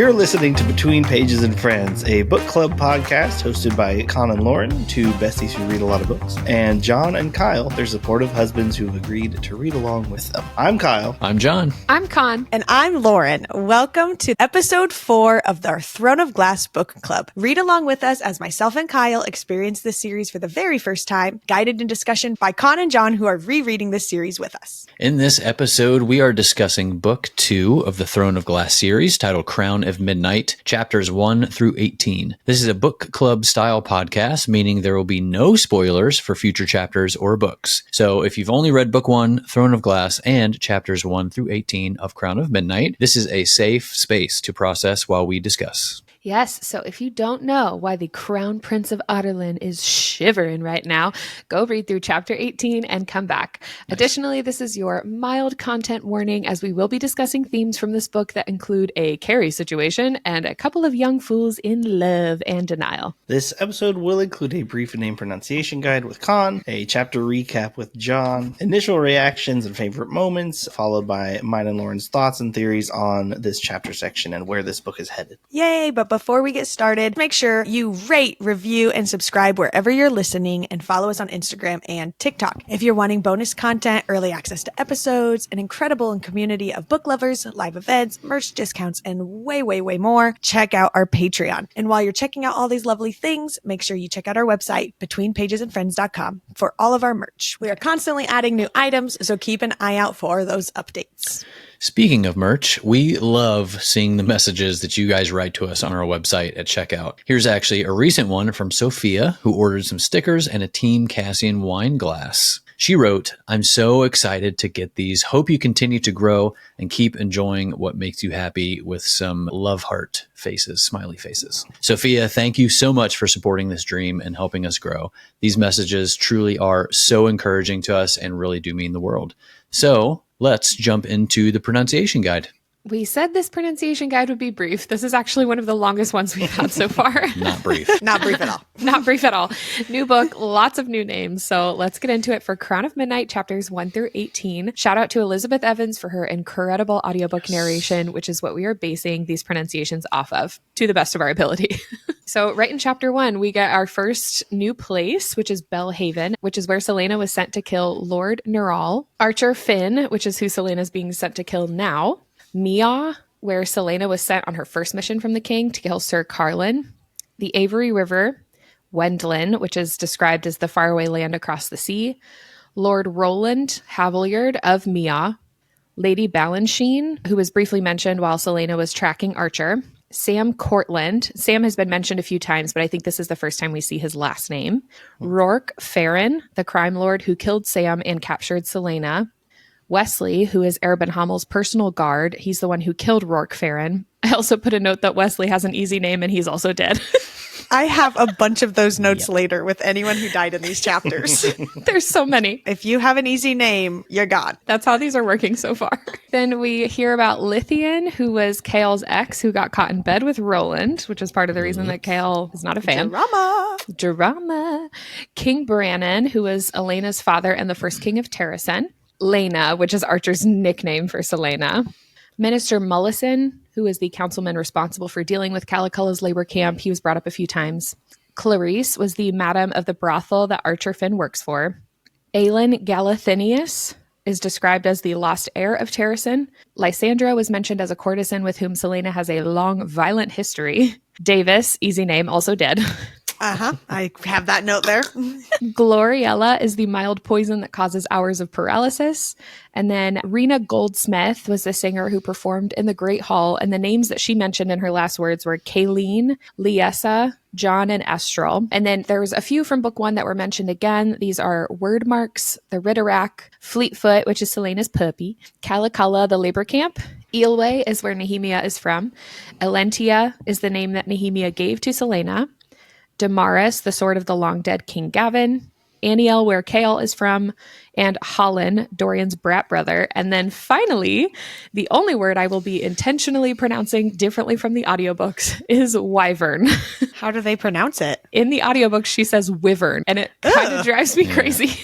You're listening to Between Pages and Friends, a book club podcast hosted by Con and Lauren, two besties who read a lot of books, and Jon and Kyle, their supportive husbands who've agreed to read along with them. I'm Kyle. I'm Jon. I'm Con. And I'm Lauren. Welcome to episode 4 of our Throne of Glass book club. Read along with us as myself and Kyle experience this series for the very first time, guided in discussion by Con and Jon, who are rereading this series with us. In this episode, we are discussing book 2 of the Throne of Glass series, titled Crown of Midnight, chapters 1 through 18. This is a book club style podcast, meaning there will be no spoilers for future chapters or books. So if you've only read book 1, Throne of Glass, and chapters 1 through 18 of Crown of Midnight, this is a safe space to process while we discuss. Yes, so if you don't know why the Crown Prince of Otterlin is shivering right now, go read through chapter 18 and come back. Nice. Additionally, this is your mild content warning, as we will be discussing themes from this book that include a Carrie situation and a couple of young fools in love and denial. This episode will include a brief name pronunciation guide with Con, a chapter recap with Jon, initial reactions and favorite moments, followed by mine and Lauren's thoughts and theories on this chapter section and where this book is headed. Yay, but before we get started, make sure you rate, review, and subscribe wherever you're listening, and follow us on Instagram and TikTok. If you're wanting bonus content, early access to episodes, an incredible community of book lovers, live events, merch discounts, and way, way, way more, check out our Patreon. And while you're checking out all these lovely things, make sure you check out our website, betweenpagesandfriends.com, for all of our merch. We are constantly adding new items, so keep an eye out for those updates. Speaking of merch, we love seeing the messages that you guys write to us on our website at checkout. Here's actually a recent one from Sophia, who ordered some stickers and a Team Cassian wine glass. She wrote, "I'm so excited to get these. Hope you continue to grow and keep enjoying what makes you happy," with some love heart faces, smiley faces. Sophia, thank you so much for supporting this dream and helping us grow. These messages truly are so encouraging to us and really do mean the world. So let's jump into the pronunciation guide. We said this pronunciation guide would be brief. This is actually one of the longest ones we've had so far. Not brief. Not brief at all. Not brief at all. New book, lots of new names. So let's get into it for Crown of Midnight, chapters 1 through 18. Shout out to Elizabeth Evans for her incredible audiobook narration, which is what we are basing these pronunciations off of, to the best of our ability. So right in chapter 1, we get our first new place, which is Belhaven, which is where Celaena was sent to kill Lord Neral. Archer Finn, which is who Celaena is being sent to kill now. Mia, where Celaena was sent on her first mission from the king to kill Sir Carlin. The Avery River. Wendlin, which is described as the faraway land across the sea. Lord Roland Havilyard of Mia. Lady Balanchine, who was briefly mentioned while Celaena was tracking Archer. Sam Cortland. Sam has been mentioned a few times, but I think this is the first time we see his last name. Rourke Farron, the crime lord who killed Sam and captured Celaena. Wesley, who is Erben Hammel's personal guard. He's the one who killed Rourke Farron. I also put a note that Wesley has an easy name and he's also dead. I have a bunch of those notes later with anyone who died in these chapters. There's so many. If you have an easy name, you're gone. That's how these are working so far. Then we hear about Lithian, who was Chaol's ex, who got caught in bed with Roland, which is part of the reason that Chaol is not a fan. Drama. King Brannon, who was Elena's father and the first king of Terrasen. Lena, which is Archer's nickname for Celaena. Minister Mullison, who is the councilman responsible for dealing with Caliculla's labor camp. He was brought up a few times. Clarice was the madam of the brothel that Archer Finn works for. Aelin Galathinius is described as the lost heir of Terrasen. Lysandra was mentioned as a courtesan with whom Celaena has a long, violent history. Davis, easy name, also dead. I have that note there. Gloriella is the mild poison that causes hours of paralysis. And then Rena Goldsmith was the singer who performed in the Great Hall. And the names that she mentioned in her last words were Kayleen, Liessa, John, and Estral. And then there was a few from book 1 that were mentioned again. These are Wordmarks, the Ridderak, Fleetfoot, which is Celaena's puppy, Caliculla, the labor camp. Eelway is where Nehemia is from. Elentia is the name that Nehemia gave to Celaena. Damaris, the sword of the long-dead King Gavin. Aniel, where Chaol is from. And Holland, Dorian's brat brother. And then finally, the only word I will be intentionally pronouncing differently from the audiobooks is wyvern. How do they pronounce it? In the audiobooks, she says wyvern, and it kind of drives me crazy.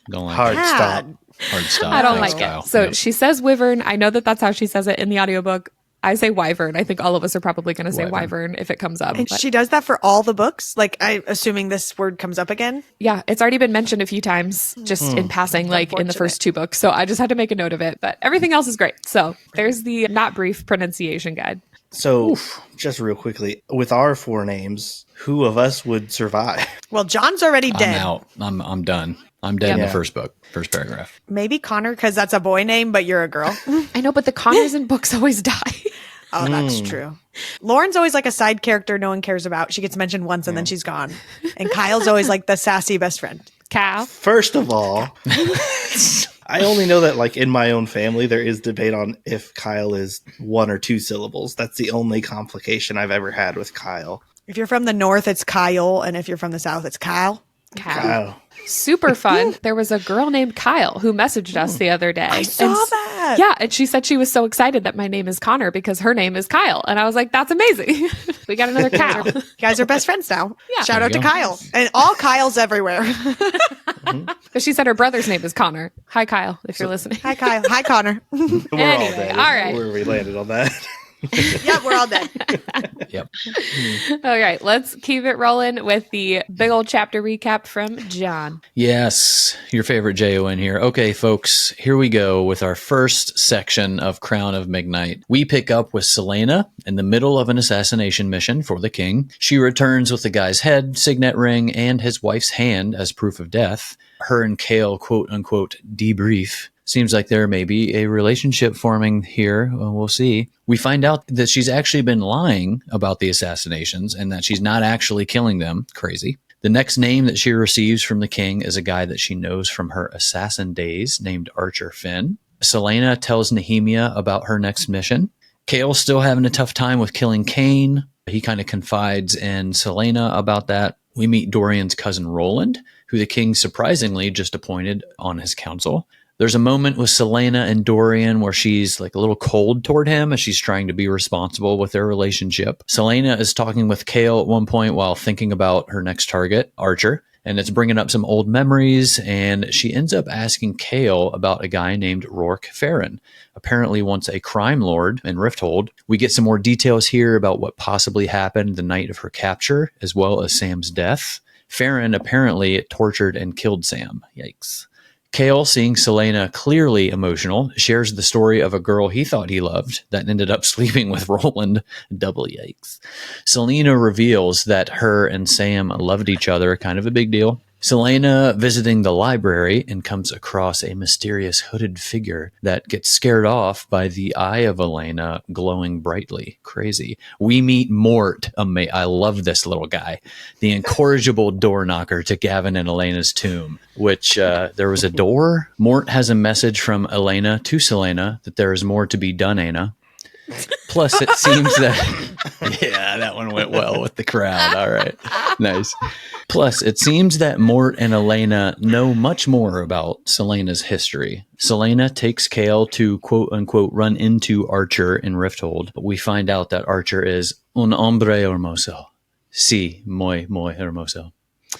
Don't like Hard it. stop. Hard stop. I don't Thanks, like Kyle. it. So Yep. she says wyvern. I know that that's how she says it in the audiobook. I say wyvern. I think all of us are probably going to say Wyvern. wyvern if it comes up. And But she does that for all the books? Like, I assuming this word comes up again? yeah, it's already been mentioned a few times just in passing, like in the first 2 books. So I just had to make a note of it. But everything else is great. So there's the not brief pronunciation guide. So, just real quickly, with our 4 names, who of us would survive? Well, John's already dead. I'm out. I'm done. I'm dead in Yeah. the first book, first paragraph. Maybe Connor, because that's a boy name, but you're a girl. I know, but the Connors in books always die. Oh, that's true. Lauren's always like a side character no one cares about. She gets mentioned once and then she's gone. And Kyle's always like the sassy best friend. Cal. First of all, I only know that like in my own family, there is debate on if Kyle is 1 or 2 syllables. That's the only complication I've ever had with Kyle. If you're from the north, it's Kyle. And if you're from the south, it's Kyle. Kyle. Super fun. There was a girl named Kyle who messaged us the other day. I saw that. Yeah, and she said she was so excited that my name is Connor because her name is Kyle. And I was like, that's amazing. We got another cow. You guys are best friends now. Yeah. Shout There out you to go. Kyle. And all Kyles everywhere. But she said her brother's name is Connor. Hi, Kyle, if you're listening. Hi, Kyle. Hi, Connor. We're all Anyway, dead. all right. Where we landed on that. Yeah, we're all dead. Yep. All right, let's keep it rolling with the big old chapter recap from Jon. Yes, your favorite JON here. Okay, folks, here we go with our first section of Crown of Midnight. We pick up with Selena in the middle of an assassination mission for the king. She returns with the guy's head, signet ring, and his wife's hand as proof of death. Her and Kale, quote unquote, debrief. Seems like there may be a relationship forming here. Well, we'll see. We find out that she's actually been lying about the assassinations and that she's not actually killing them. Crazy. The next name that she receives from the king is a guy that she knows from her assassin days named Archer Finn. Selena tells Nehemia about her next mission. Kale's still having a tough time with killing Cain. He kind of confides in Selena about that. We meet Dorian's cousin Roland, who the king surprisingly just appointed on his council. There's a moment with Selena and Dorian where she's like a little cold toward him as she's trying to be responsible with their relationship. Selena is talking with Kale at one point while thinking about her next target, Archer, and it's bringing up some old memories, and she ends up asking Kale about a guy named Rourke Farron, apparently once a crime lord in Rifthold. We get some more details here about what possibly happened the night of her capture, as well as Sam's death. Farron apparently tortured and killed Sam. Yikes. Kale, seeing Selena clearly emotional, shares the story of a girl he thought he loved that ended up sleeping with Roland. Double yikes. Selena reveals that her and Sam loved each other, kind of a big deal. Selena visiting the library and comes across a mysterious hooded figure that gets scared off by the eye of Elena glowing brightly. Crazy. We meet Mort. I love this little guy. The incorrigible door knocker to Gavin and Elena's tomb, which there was a door. Mort has a message from Elena to Selena that there is more to be done, Anna. Plus, it seems that... Yeah, that one went well with the crowd. All right. Nice. Plus, it seems that Mort and Elena know much more about Selena's history. Selena takes Kale to quote-unquote run into Archer in Rifthold, but we find out that Archer is un hombre hermoso. Sí, muy hermoso.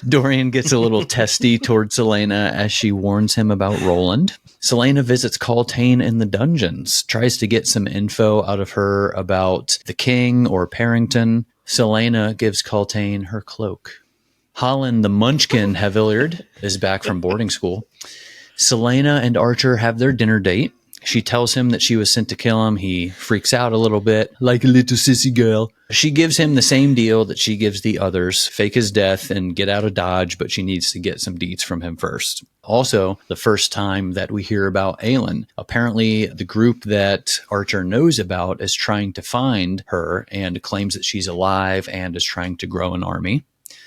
Dorian gets a little testy towards Selena as she warns him about Roland. Selena visits Coltane in the dungeons, tries to get some info out of her about the king or Parrington. Selena gives Coltane her cloak. Holland the Munchkin Havillard is back from boarding school. Selena and Archer have their dinner date. She tells him that she was sent to kill him. He freaks out a little bit, like a little sissy girl. She gives him the same deal that she gives the others, fake his death and get out of Dodge, but she needs to get some deets from him first. Also, the first time that we hear about Aelin. Apparently, the group that Archer knows about is trying to find her and claims that she's alive and is trying to grow an army.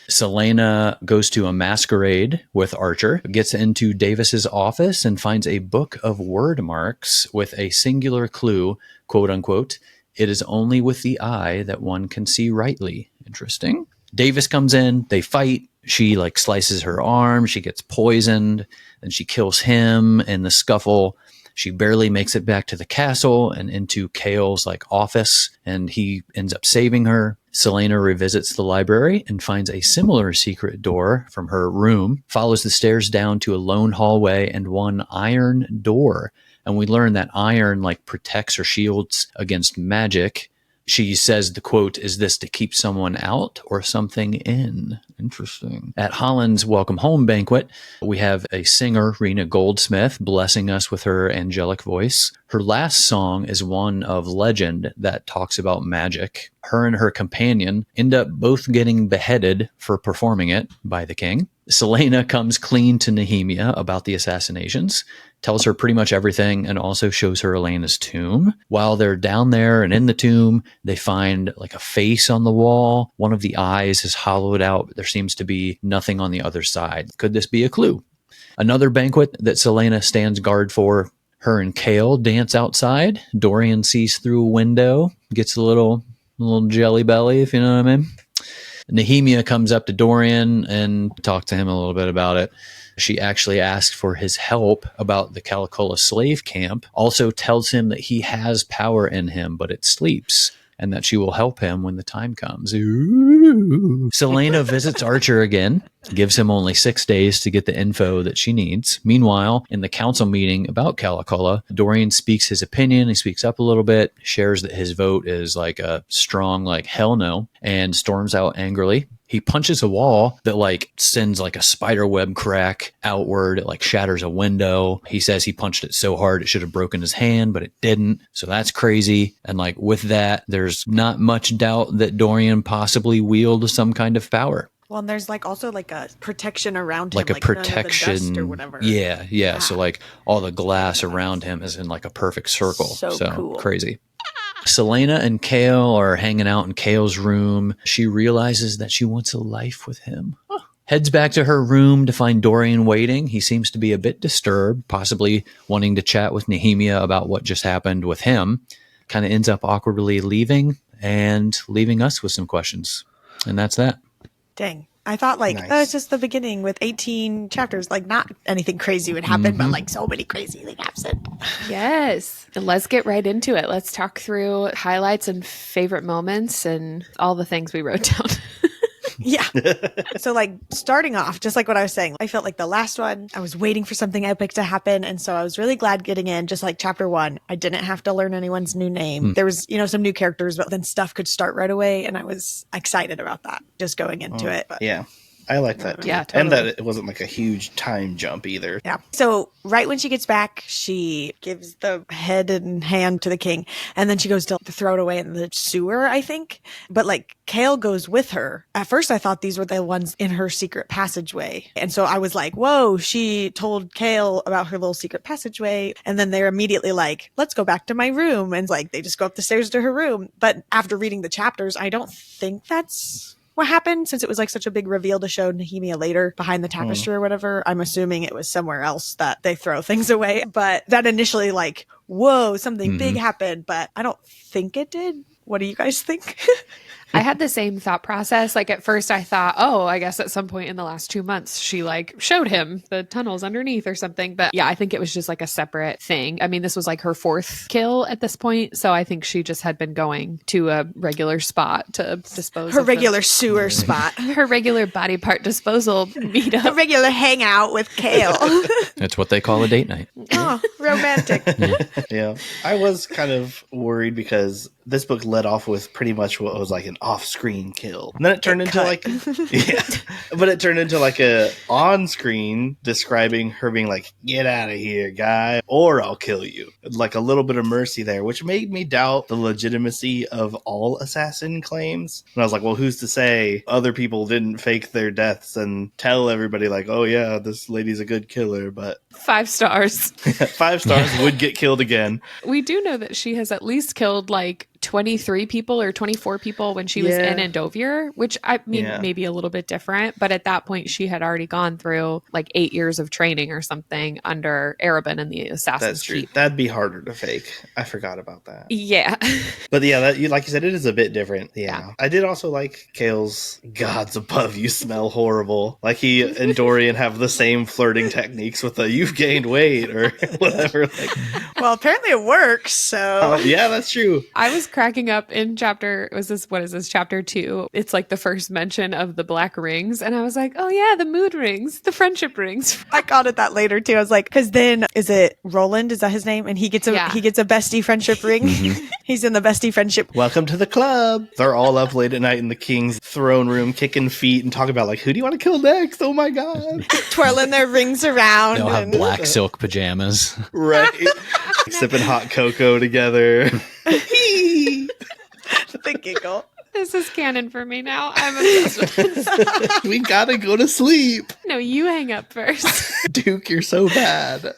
Selena goes to a masquerade with Archer, gets into Davis's office and finds a book of word marks with a singular clue, quote unquote, "It is only with the eye that one can see rightly." Interesting. Davis comes in, they fight. She slices her arm, she gets poisoned, and she kills him in the scuffle. She barely makes it back to the castle and into Kale's office, and he ends up saving her. Selena revisits the library and finds a similar secret door from her room, follows the stairs down to a lone hallway and one iron door. And we learn that iron protects or shields against magic. She says the quote, "Is this to keep someone out or something in?" Interesting. At Holland's welcome home banquet, we have a singer, Rena Goldsmith, blessing us with her angelic voice. Her last song is one of legend that talks about magic. Her and her companion end up both getting beheaded for performing it by the king. Selena comes clean to Nehemia about the assassinations, tells her pretty much everything, and also shows her Elena's tomb. While they're down there and in the tomb, they find a face on the wall. One of the eyes is hollowed out, but there seems to be nothing on the other side. Could this be a clue? Another banquet that Selena stands guard for. Her and Kale dance outside. Dorian sees through a window, gets a little jelly belly, if you know what I mean. Nehemia comes up to Dorian and talks to him a little bit about it. She actually asks for his help about the Calicola slave camp, also tells him that he has power in him, but it sleeps, and that she will help him when the time comes. Ooh. Selena visits Archer again, gives him only 6 days to get the info that she needs. Meanwhile, in the council meeting about Calicola, Dorian speaks his opinion. He speaks up a little bit, shares that his vote is a strong hell no, and storms out angrily. He punches a wall that sends a spider web crack outward. It shatters a window. He says he punched it so hard it should have broken his hand, but it didn't. So that's crazy. And with that, there's not much doubt that Dorian possibly wields some kind of power. Well, and there's also a protection around him, a protection none of the dust or whatever. Yeah. So all the glass around him is in a perfect circle. So cool. Crazy. Selena and Kale are hanging out in Kale's room. She realizes that she wants a life with him. Heads back to her room to find Dorian waiting. He seems to be a bit disturbed, possibly wanting to chat with Nehemia about what just happened with him. Kind of ends up awkwardly leaving and leaving us with some questions. And that's that. Dang. I thought Nice. oh, it's just the beginning with 18 chapters. Not anything crazy would happen, but so many crazy things happen. Yes. And let's get right into it. Let's talk through highlights and favorite moments and all the things we wrote down. Yeah. So starting off, just what I was saying, I felt the last one, I was waiting for something epic to happen. And so I was really glad getting in, just chapter 1. I didn't have to learn anyone's new name. There was, some new characters, but then stuff could start right away. And I was excited about that, just going into it. But. Yeah. I like that too. Yeah, totally. And that it wasn't a huge time jump either. Yeah. So right when she gets back, she gives the head and hand to the king, and then she goes to throw it away in the sewer, I think. But Kale goes with her. At first I thought these were the ones in her secret passageway. And so I was whoa, she told Kale about her little secret passageway. And then they're immediately let's go back to my room. And they just go up the stairs to her room. But after reading the chapters, I don't think that's what happened, since it was such a big reveal to show Nehemia later behind the tapestry or whatever. I'm assuming it was somewhere else that they throw things away. But that initially whoa, something big happened, but I don't think it did. What do you guys think? I had the same thought process. At first I thought, oh, I guess at some point in the last 2 months, she showed him the tunnels underneath or something. But yeah, I think it was just a separate thing. I mean, this was her 4th kill at this point. So I think she just had been going to a regular spot to dispose Her of regular sewer spot. her regular body part disposal meetup. A regular hangout with Kale. That's what they call a date night. Oh, romantic. Yeah. I was kind of worried because this book led off with pretty much what was an off-screen kill. And then it turned into yeah. But it turned into a on-screen describing her being get out of here, guy, or I'll kill you. A little bit of mercy there, which made me doubt the legitimacy of all assassin claims. And I was well, who's to say other people didn't fake their deaths and tell everybody oh yeah, this lady's a good killer, but 5 stars. 5 stars would get killed again. We do know that she has at least killed 23 people or 24 people when she was in Andovier, which I mean, maybe a little bit different. But at that point, she had already gone through like 8 years of training or something under Arabin and the Assassin's That's true. Keep. That'd be harder to fake. I forgot about that. Yeah. But yeah, like you said, it is a bit different. Yeah. I did also like Kale's "gods above, you smell horrible." Like he and Dorian have the same flirting techniques with the "you've gained weight" or whatever. Like, Well, apparently it works. So yeah, that's true. I was cracking up in chapter, what is this, chapter 2? It's like the first mention of the black rings. And I was like, oh yeah, the mood rings, the friendship rings. I called it that later too. I was like, because then is it Roland? Is that his name? And he gets a bestie friendship ring. He's in the bestie friendship. Welcome to the club. They're all up late at night in the king's throne room, kicking feet and talking about like, who do you want to kill next? Oh my god, Twirling their rings around. They'll have black silk pajamas. right? Sipping hot cocoa together. The giggle. This is canon for me now. I'm obsessed with this. We gotta go to sleep. No, you hang up first. Duke, you're so bad. Duke.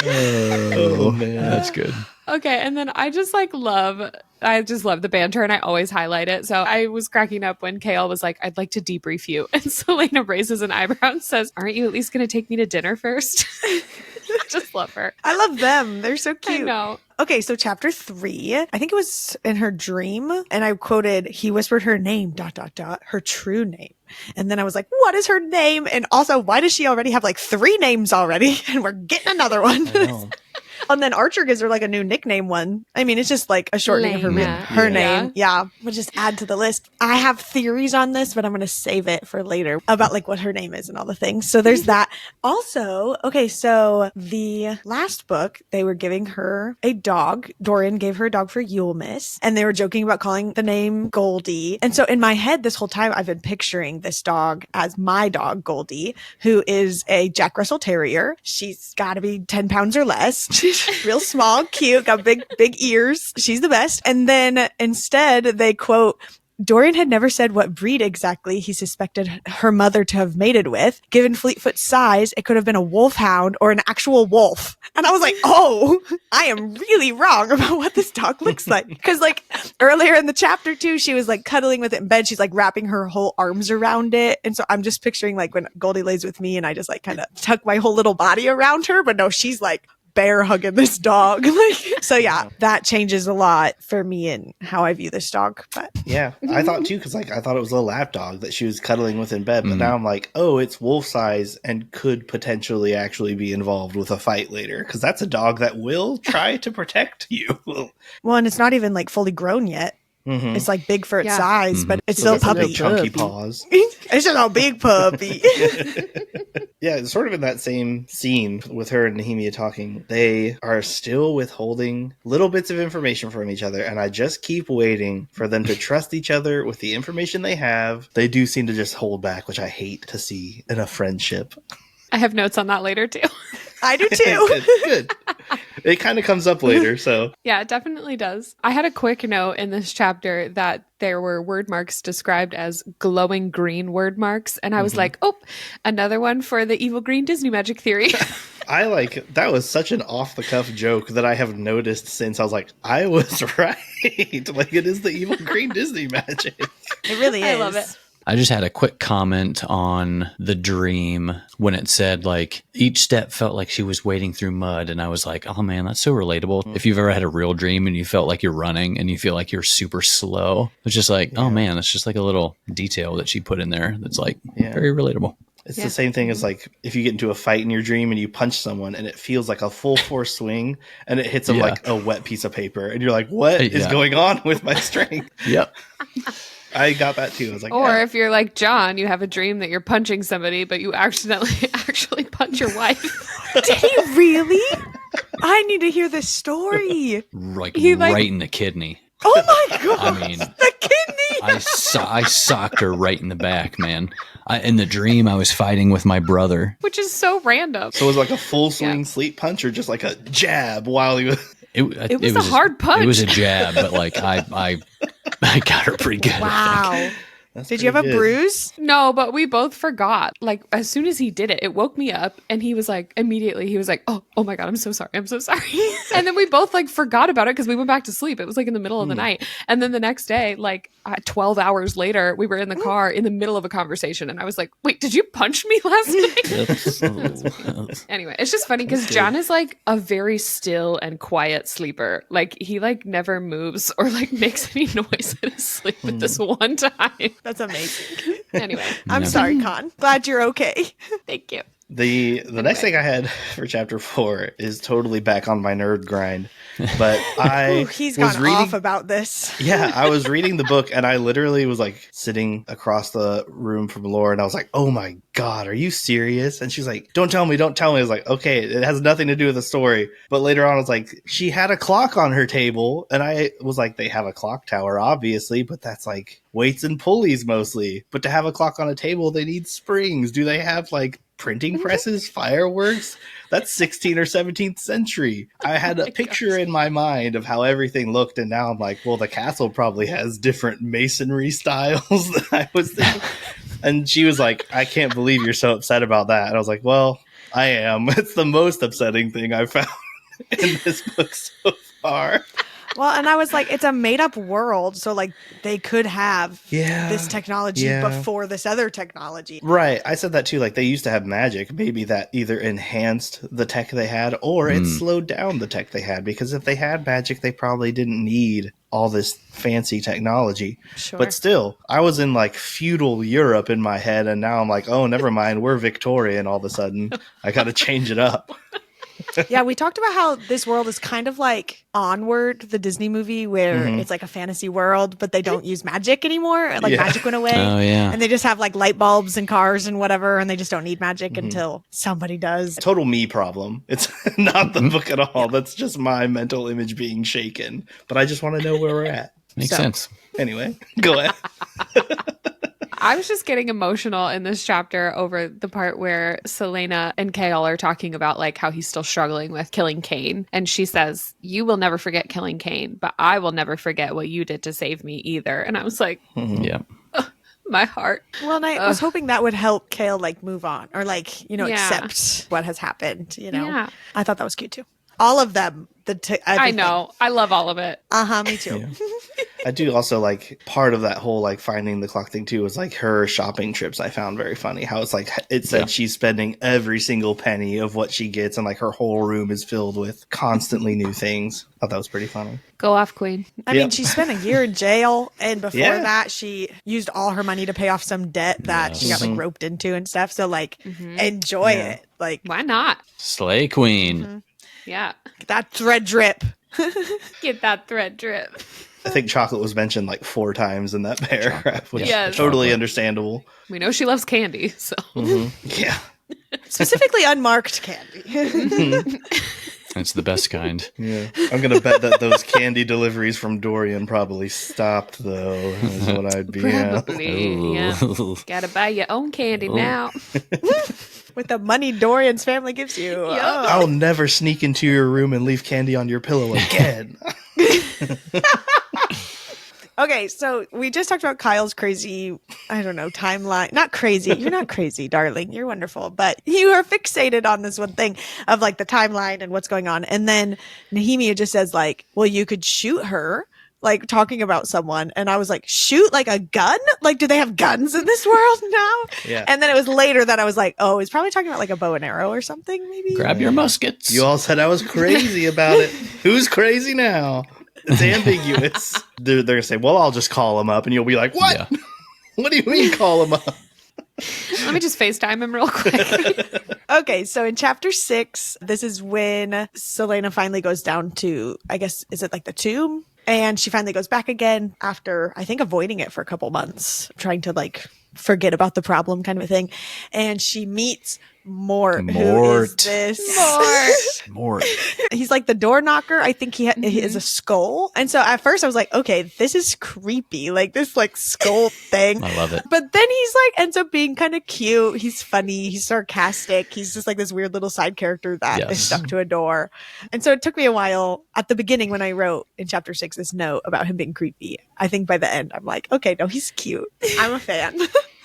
Oh man, That's good. Okay, and then I just love the banter, and I always highlight it. So I was cracking up when Kale was like, I'd like to debrief you. And Selena raises an eyebrow and says, aren't you at least going to take me to dinner first? Just love her. I love them. They're so cute. I know. Okay, so chapter 3, I think it was in her dream, and I quoted, he whispered her name, ... her true name. And then I was like, what is her name? And also, why does she already have like 3 names already? And we're getting another one. And then Archer gives her like a new nickname one. I mean, it's just like a shortening of her name. Yeah. We'll just add to the list. I have theories on this, but I'm going to save it for later about like what her name is and all the things. So there's that. Also, okay, so the last book, they were giving her a dog. Dorian gave her a dog for Yule Miss, and they were joking about calling the name Goldie. And so in my head this whole time, I've been picturing this dog as my dog, Goldie, who is a Jack Russell Terrier. She's got to be 10 pounds or less. She's real small, cute, got big ears. She's the best. And then instead they quote, Dorian had never said what breed exactly he suspected her mother to have mated with. Given Fleetfoot's size, it could have been a wolfhound or an actual wolf. And I was like, oh, I am really wrong about what this dog looks like. Because like earlier in the chapter too, she was like cuddling with it in bed. She's like wrapping her whole arms around it. And so I'm just picturing like when Goldie lays with me and I just like kind of tuck my whole little body around her. But no, she's like bear hugging this dog. So yeah, that changes a lot for me and how I view this dog. But yeah, I thought too, because like I thought it was a lap dog that she was cuddling with in bed, but now I'm like, oh, it's wolf size and could potentially actually be involved with a fight later, because that's a dog that will try to protect you. Well, and it's not even like fully grown yet. Mm-hmm. It's like big for its size, but it's still a puppy. Chunky paws. It's just a big puppy. Yeah, it's sort of in that same scene with her and Nehemia talking. They are still withholding little bits of information from each other, and I just keep waiting for them to trust each other with the information they have. They do seem to just hold back, which I hate to see in a friendship. I have notes on that later too. I do too. Good. It kind of comes up later, so. Yeah, it definitely does. I had a quick note in this chapter that there were word marks described as glowing green word marks. And I was like, oh, another one for the evil green Disney magic theory. That was such an off-the-cuff joke that I have noticed since. I was like, I was right. Like, it is the evil green Disney magic. It really is. I love it. I just had a quick comment on the dream when it said like each step felt like she was wading through mud. And I was like, oh man, that's so relatable. If you've ever had a real dream and you felt like you're running and you feel like you're super slow, it's just like, oh man, it's just like a little detail that she put in there that's like very relatable. It's the same thing as like if you get into a fight in your dream and you punch someone and it feels like a full force swing and it hits them like a wet piece of paper. And you're like, what is going on with my strength? Yep. I got that too. I was like, or if you're like John, you have a dream that you're punching somebody, but you accidentally actually punch your wife. Did he really? I need to hear this story. Right in the kidney. Oh my god! I mean, the kidney. I socked her right in the back, man. In the dream, I was fighting with my brother, which is so random. So it was like a full swing sleep punch, or just like a jab while he was. It was a hard punch. It was a jab, but like I got her pretty good. Wow. That's Did you have pretty a good. bruise? No, but we both forgot. Like as soon as he did it, it woke me up and he was like, immediately he was like, oh my God, I'm so sorry. I'm so sorry. And then we both like forgot about it because we went back to sleep. It was like in the middle of the night. And then the next day, like 12 hours later, we were in the car in the middle of a conversation. And I was like, wait, did you punch me last night? Anyway, it's just funny because John is like a very still and quiet sleeper. Like he like never moves or like makes any noise in his sleep at this one time. That's amazing. Anyway, I'm sorry, Con. Glad you're okay. thank you. The next thing I had for chapter 4 is totally back on my nerd grind. But I Ooh, he's was gone reading off about this. Yeah, I was reading the book and I literally was like sitting across the room from Laura and I was like, oh my God, are you serious? And she's like, don't tell me. I was like, okay, it has nothing to do with the story. But later on, I was like, she had a clock on her table. And I was like, they have a clock tower, obviously, but that's like weights and pulleys mostly. But to have a clock on a table, they need springs. Do they have like printing presses, fireworks? That's 16th or 17th century. I had a picture in my mind of how everything looked, and now I'm like, well, the castle probably has different masonry styles than I was thinking. And she was like, I can't believe you're so upset about that. And I was like, well, I am. It's the most upsetting thing I've found in this book so far. Well, and I was like, it's a made up world. So, like, they could have Yeah, this technology yeah. before this other technology. Right. I said that too. Like, they used to have magic. Maybe that either enhanced the tech they had or it slowed down the tech they had. Because if they had magic, they probably didn't need all this fancy technology. Sure. But still, I was in like feudal Europe in my head. And now I'm like, oh, never mind. We're Victorian all of a sudden. I got to change it up. Yeah, we talked about how this world is kind of like Onward, the Disney movie, where it's like a fantasy world, but they don't use magic anymore. Like magic went away. Oh, yeah. And they just have like light bulbs and cars and whatever, and they just don't need magic until somebody does. Total me problem. It's not the book at all. That's just my mental image being shaken. But I just want to know where we're at. Makes sense. Anyway, go ahead. I was just getting emotional in this chapter over the part where Selena and Kale are talking about like how he's still struggling with killing Cain. And she says, you will never forget killing Cain, but I will never forget what you did to save me either. And I was like, Yeah. my heart. Well, and I was hoping that would help Kale like move on or like, you know, Yeah. accept what has happened, you know. Yeah. I thought that was cute too. All of them. I know. I love all of it. Me too. Yeah. I do also like part of that whole like finding the clock thing too was like her shopping trips. I found very funny how it's like it said she's spending every single penny of what she gets and like her whole room is filled with constantly new things. I thought that was pretty funny. Go off, Queen. I mean, she spent a year in jail, and before Yeah. that, she used all her money to pay off some debt that she got like roped into and stuff. So, like, enjoy it. Like, Why not? Slay Queen. Yeah. that thread drip. Get that thread drip. I think chocolate was mentioned like 4 times in that paragraph, which Yes. is totally understandable. We know she loves candy, so. Yeah. Specifically unmarked candy. That's the best kind. Yeah. I'm going to bet that those candy deliveries from Dorian probably stopped, though, is what I'd be Probably. Yeah. Gotta buy your own candy now. With the money Dorian's family gives you. Oh. I'll never sneak into your room and leave candy on your pillow again. Okay, so we just talked about Kyle's crazy, I don't know, timeline. Not crazy. You're not crazy, darling. You're wonderful. But you are fixated on this one thing of like the timeline and what's going on. And then Nehemia just says like, well, you could shoot her, like talking about someone. And I was like, shoot like a gun? Like, do they have guns in this world now? Yeah. And then it was later that I was like, oh, he's probably talking about like a bow and arrow or something, maybe. Grab your muskets. You all said I was crazy about it. Who's crazy now? It's ambiguous. They're going to say, well, I'll just call him up. And you'll be like, what? Yeah. What do you mean call him up? Let me just FaceTime him real quick. Okay, so in chapter 6, this is when Selena finally goes down to, I guess, is it like the tomb? And she finally goes back again after, I think, avoiding it for a couple months, trying to like forget about the problem kind of a thing. And she meets Mort. Who Mort. is this? Mort. He's like the door knocker. I think he is a skull. And so at first I was like, okay, this is creepy. Like this like skull thing. I love it. But then he's like ends up being kind of cute. He's funny. He's sarcastic. He's just like this weird little side character that is stuck to a door. And so it took me a while at the beginning when I wrote in chapter 6 this note about him being creepy. I think by the end I'm like, okay, no, he's cute. I'm a fan.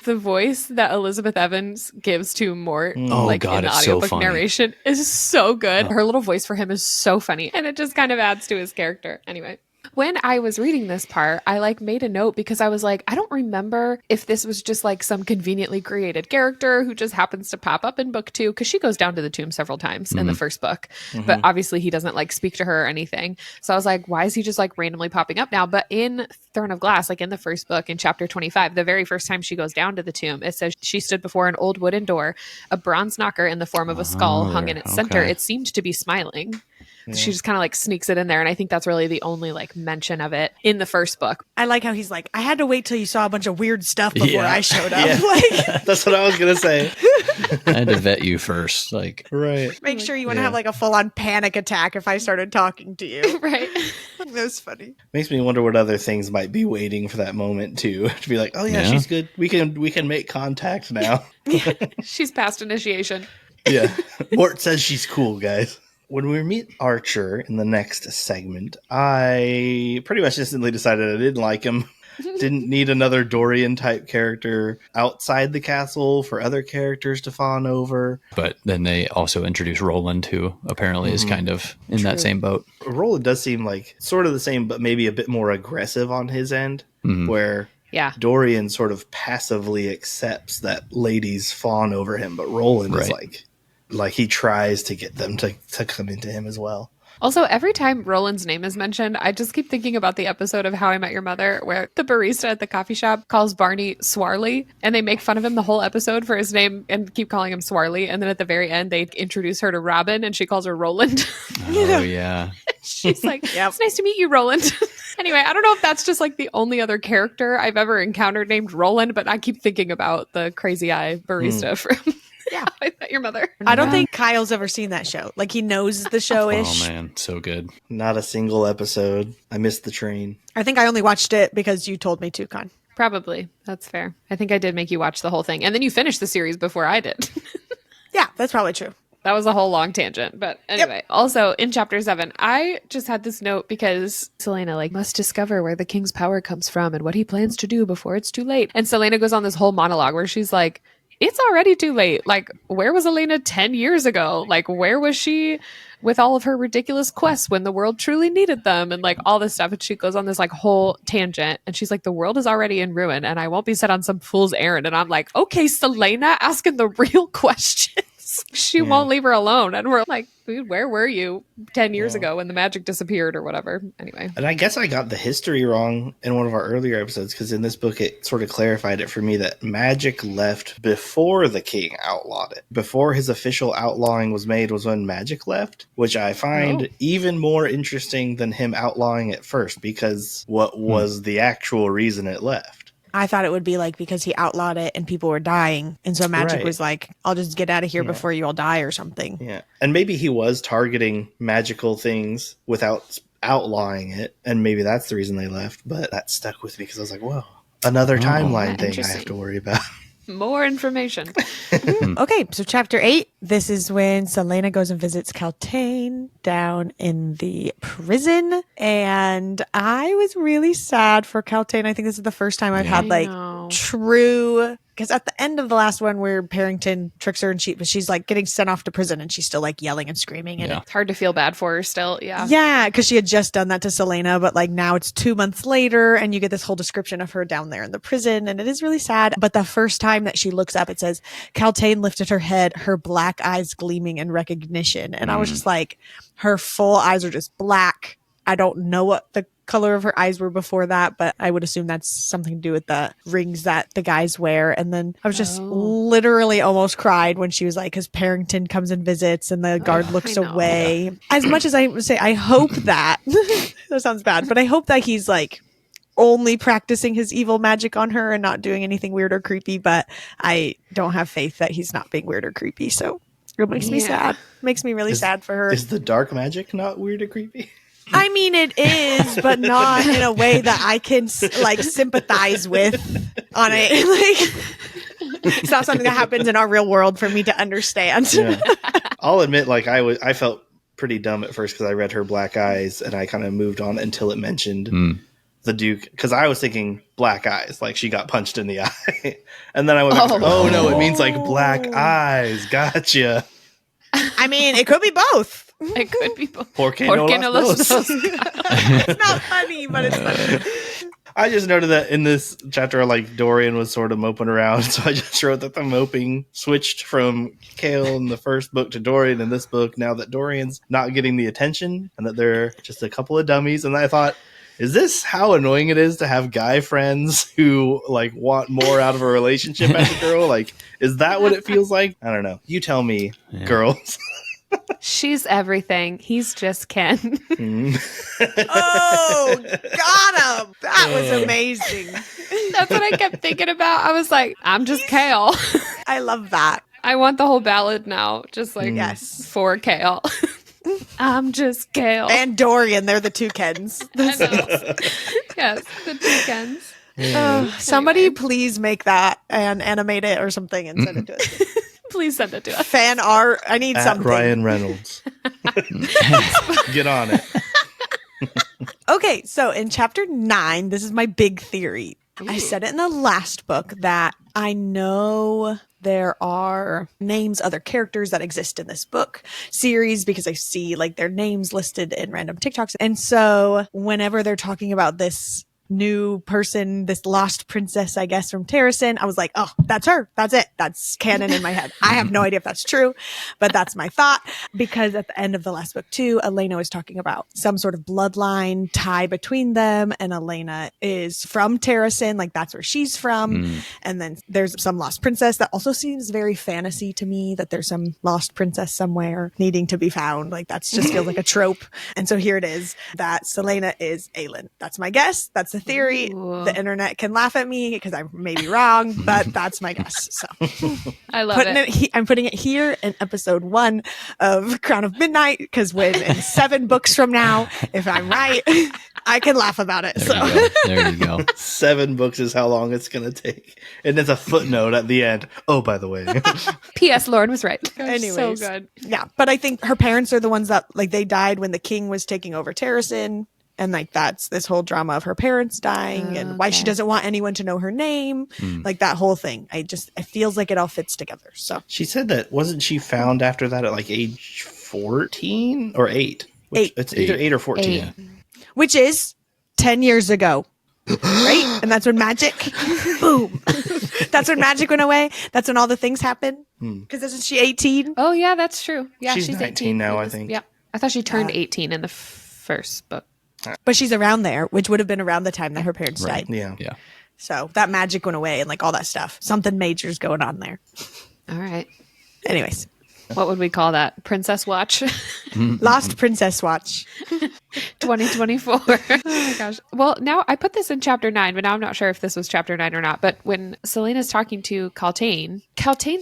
The voice that Elizabeth Evans gives to Mort, Oh, like God, in the it's so audiobook funny. narration, is so good. Her little voice for him is so funny, and it just kind of adds to his character. Anyway, when I was reading this part, I like made a note because I was like, I don't remember if this was just like some conveniently created character who just happens to pop up in book 2, because she goes down to the tomb several times in the first book, but obviously he doesn't like speak to her or anything. So I was like, why is he just like randomly popping up now? But in Throne of Glass, like in the first book, in chapter 25, the very first time she goes down to the tomb, it says she stood before an old wooden door, a bronze knocker in the form of a skull hung in its center. It seemed to be smiling. She just kind of like sneaks it in there. And I think that's really the only like mention of it in the first book. I like how he's like, I had to wait till you saw a bunch of weird stuff before I showed up. Yeah. Like, That's what I was going to say. I had to vet you first. Like, Right. make sure you want to have like a full on panic attack if I started talking to you. Right. That was funny. Makes me wonder what other things might be waiting for that moment too. To be like, oh yeah, she's good. We can make contact now. She's past initiation. Yeah. Mort says she's cool, guys. When we meet Archer in the next segment, I pretty much instantly decided I didn't like him. Didn't need another Dorian type character outside the castle for other characters to fawn over. but then they also introduce Roland, who apparently is kind of in that same boat. Roland does seem like sort of the same, but maybe a bit more aggressive on his end, where Yeah. Dorian sort of passively accepts that ladies fawn over him, but Roland is like he tries to get them to come into him as well. Also, every time Roland's name is mentioned, I just keep thinking about the episode of How I Met Your Mother where the barista at the coffee shop calls Barney Swarley, and they make fun of him the whole episode for his name and keep calling him Swarley. And then at the very end, they introduce her to Robin and she calls her Roland. Oh, yeah. She's like, it's nice to meet you, Roland. Anyway, I don't know if that's just like the only other character I've ever encountered named Roland, but I keep thinking about the crazy eye barista from How I Met Your Mother. I don't think Kyle's ever seen that show. Like he knows the show-ish. Oh, man. So good. Not a single episode. I missed the train. I think I only watched it because you told me to, Con. Probably. That's fair. I think I did make you watch the whole thing. And then you finished the series before I did. Yeah, that's probably true. That was a whole long tangent. But anyway, also in chapter 7, I just had this note because Selena like must discover where the king's power comes from and what he plans to do before it's too late. And Selena goes on this whole monologue where she's like, it's already too late. Like, where was Elena 10 years ago? Like, where was she with all of her ridiculous quests when the world truly needed them? And like all this stuff. And she goes on this like whole tangent. And she's like, the world is already in ruin and I won't be set on some fool's errand. And I'm like, okay, Selena asking the real questions. She won't leave her alone. And we're like, dude, where were you 10 years ago when the magic disappeared or whatever? Anyway. And I guess I got the history wrong in one of our earlier episodes, because in this book it sort of clarified it for me that magic left before the king outlawed it. Before his official outlawing was made was when magic left, which I find even more interesting than him outlawing it first, because what was the actual reason it left? I thought it would be like because he outlawed it and people were dying. And so magic was like, I'll just get out of here before you all die or something. Yeah. And maybe he was targeting magical things without outlawing it. And maybe that's the reason they left. But that stuck with me because I was like, whoa, another timeline thing I have to worry about. More information. Okay, so chapter 8, this is when Selena goes and visits Caltaine down in the prison. And I was really sad for Caltaine. I think this is the first time I've had like true... Because at the end of the last one where Parrington tricks her and she's like getting sent off to prison and she's still like yelling and screaming. And It's hard to feel bad for her still. Yeah. Yeah, because she had just done that to Selena, but like now it's 2 months later and you get this whole description of her down there in the prison and it is really sad. But the first time that she looks up, it says, Caltaine lifted her head, her black eyes gleaming in recognition. And I was just like, her full eyes are just black. I don't know what the color of her eyes were before that, but I would assume that's something to do with the rings that the guys wear. And then I was just literally almost cried when she was like, because Parrington comes and visits and the guard looks away. As much as I would say, I hope that, that sounds bad, but I hope that he's like only practicing his evil magic on her and not doing anything weird or creepy, but I don't have faith that he's not being weird or creepy. So it makes me sad. Makes me really sad for her. Is the dark magic not weird or creepy? I mean, it is, but not in a way that I can like sympathize with on it. Like, it's not something that happens in our real world for me to understand. Yeah. I'll admit, like I felt pretty dumb at first because I read her black eyes and I kind of moved on until it mentioned the Duke, because I was thinking black eyes, like she got punched in the eye, and then I went back oh no, it means like black eyes. Gotcha. I mean, it could be both. It could be both. Porque no los dos. It's not funny, but it's funny. I just noted that in this chapter, like Dorian was sort of moping around, so I just wrote that the moping switched from Kale in the first book to Dorian in this book. Now that Dorian's not getting the attention, and that they're just a couple of dummies, and I thought, is this how annoying it is to have guy friends who like want more out of a relationship as a girl? Like, is that what it feels like? I don't know. You tell me, girls. She's everything. He's just Ken. Oh, got him. That was amazing. That's what I kept thinking about. I was like, I'm just Kale. I love that. I want the whole ballad now. Just like, yes, for Kale. I'm just Kale. And Dorian, they're the two Kens. Yes, the two Kens. Somebody please make that and animate it or something and send it to us. Please send it to us. Fan art. I need something. Ryan Reynolds. Get on it. Okay, so in chapter 9, this is my big theory. I said it in the last book that I know there are names, other characters that exist in this book series because I see like their names listed in random TikToks. And so whenever they're talking about this new person, this lost princess, I guess, from Terracin, I was like, oh, that's her. That's it. That's canon in my head. I have no idea if that's true, but that's my thought, because at the end of the last book too, Elena was talking about some sort of bloodline tie between them, and Elena is from Terracin, like that's where she's from. And then there's some lost princess that also seems very fantasy to me, that there's some lost princess somewhere needing to be found. Like that's just feels like a trope. And so here it is that Selena is Aelin. That's my guess. That's the theory. Ooh. The internet can laugh at me because I may be wrong, but that's my guess. So I love it. I'm putting it here in episode 1 of Crown of Midnight, because when in 7 books from now, if I'm right, I can laugh about it. There you go. 7 books is how long it's going to take. And there's a footnote at the end. Oh, by the way. P.S. Lauren was right. Anyways, so good. Yeah, but I think her parents are the ones that, like, they died when the king was taking over Terracin. And like that's this whole drama of her parents dying and why she doesn't want anyone to know her name. Like that whole thing. It feels like it all fits together. So she said that wasn't she found after that at like age 14 or 8? 8. It's either 8 or 14. 8. Which is 10 years ago. Right? And that's when magic, boom. That's when magic went away. That's when all the things happened. Because isn't she 18? Oh yeah, that's true. Yeah, she's 19 18 now, I think. Yeah. I thought she turned 18 in the first book. But she's around there, which would have been around the time that her parents died. Yeah. So that magic went away and like all that stuff. Something major's going on there. All right. Anyways. What would we call that? Princess Watch? Lost Princess Watch. 2024. Oh my gosh. Well, now I put this in chapter 9, but now I'm not sure if this was chapter 9 or not. But when Selena's talking to Kaltain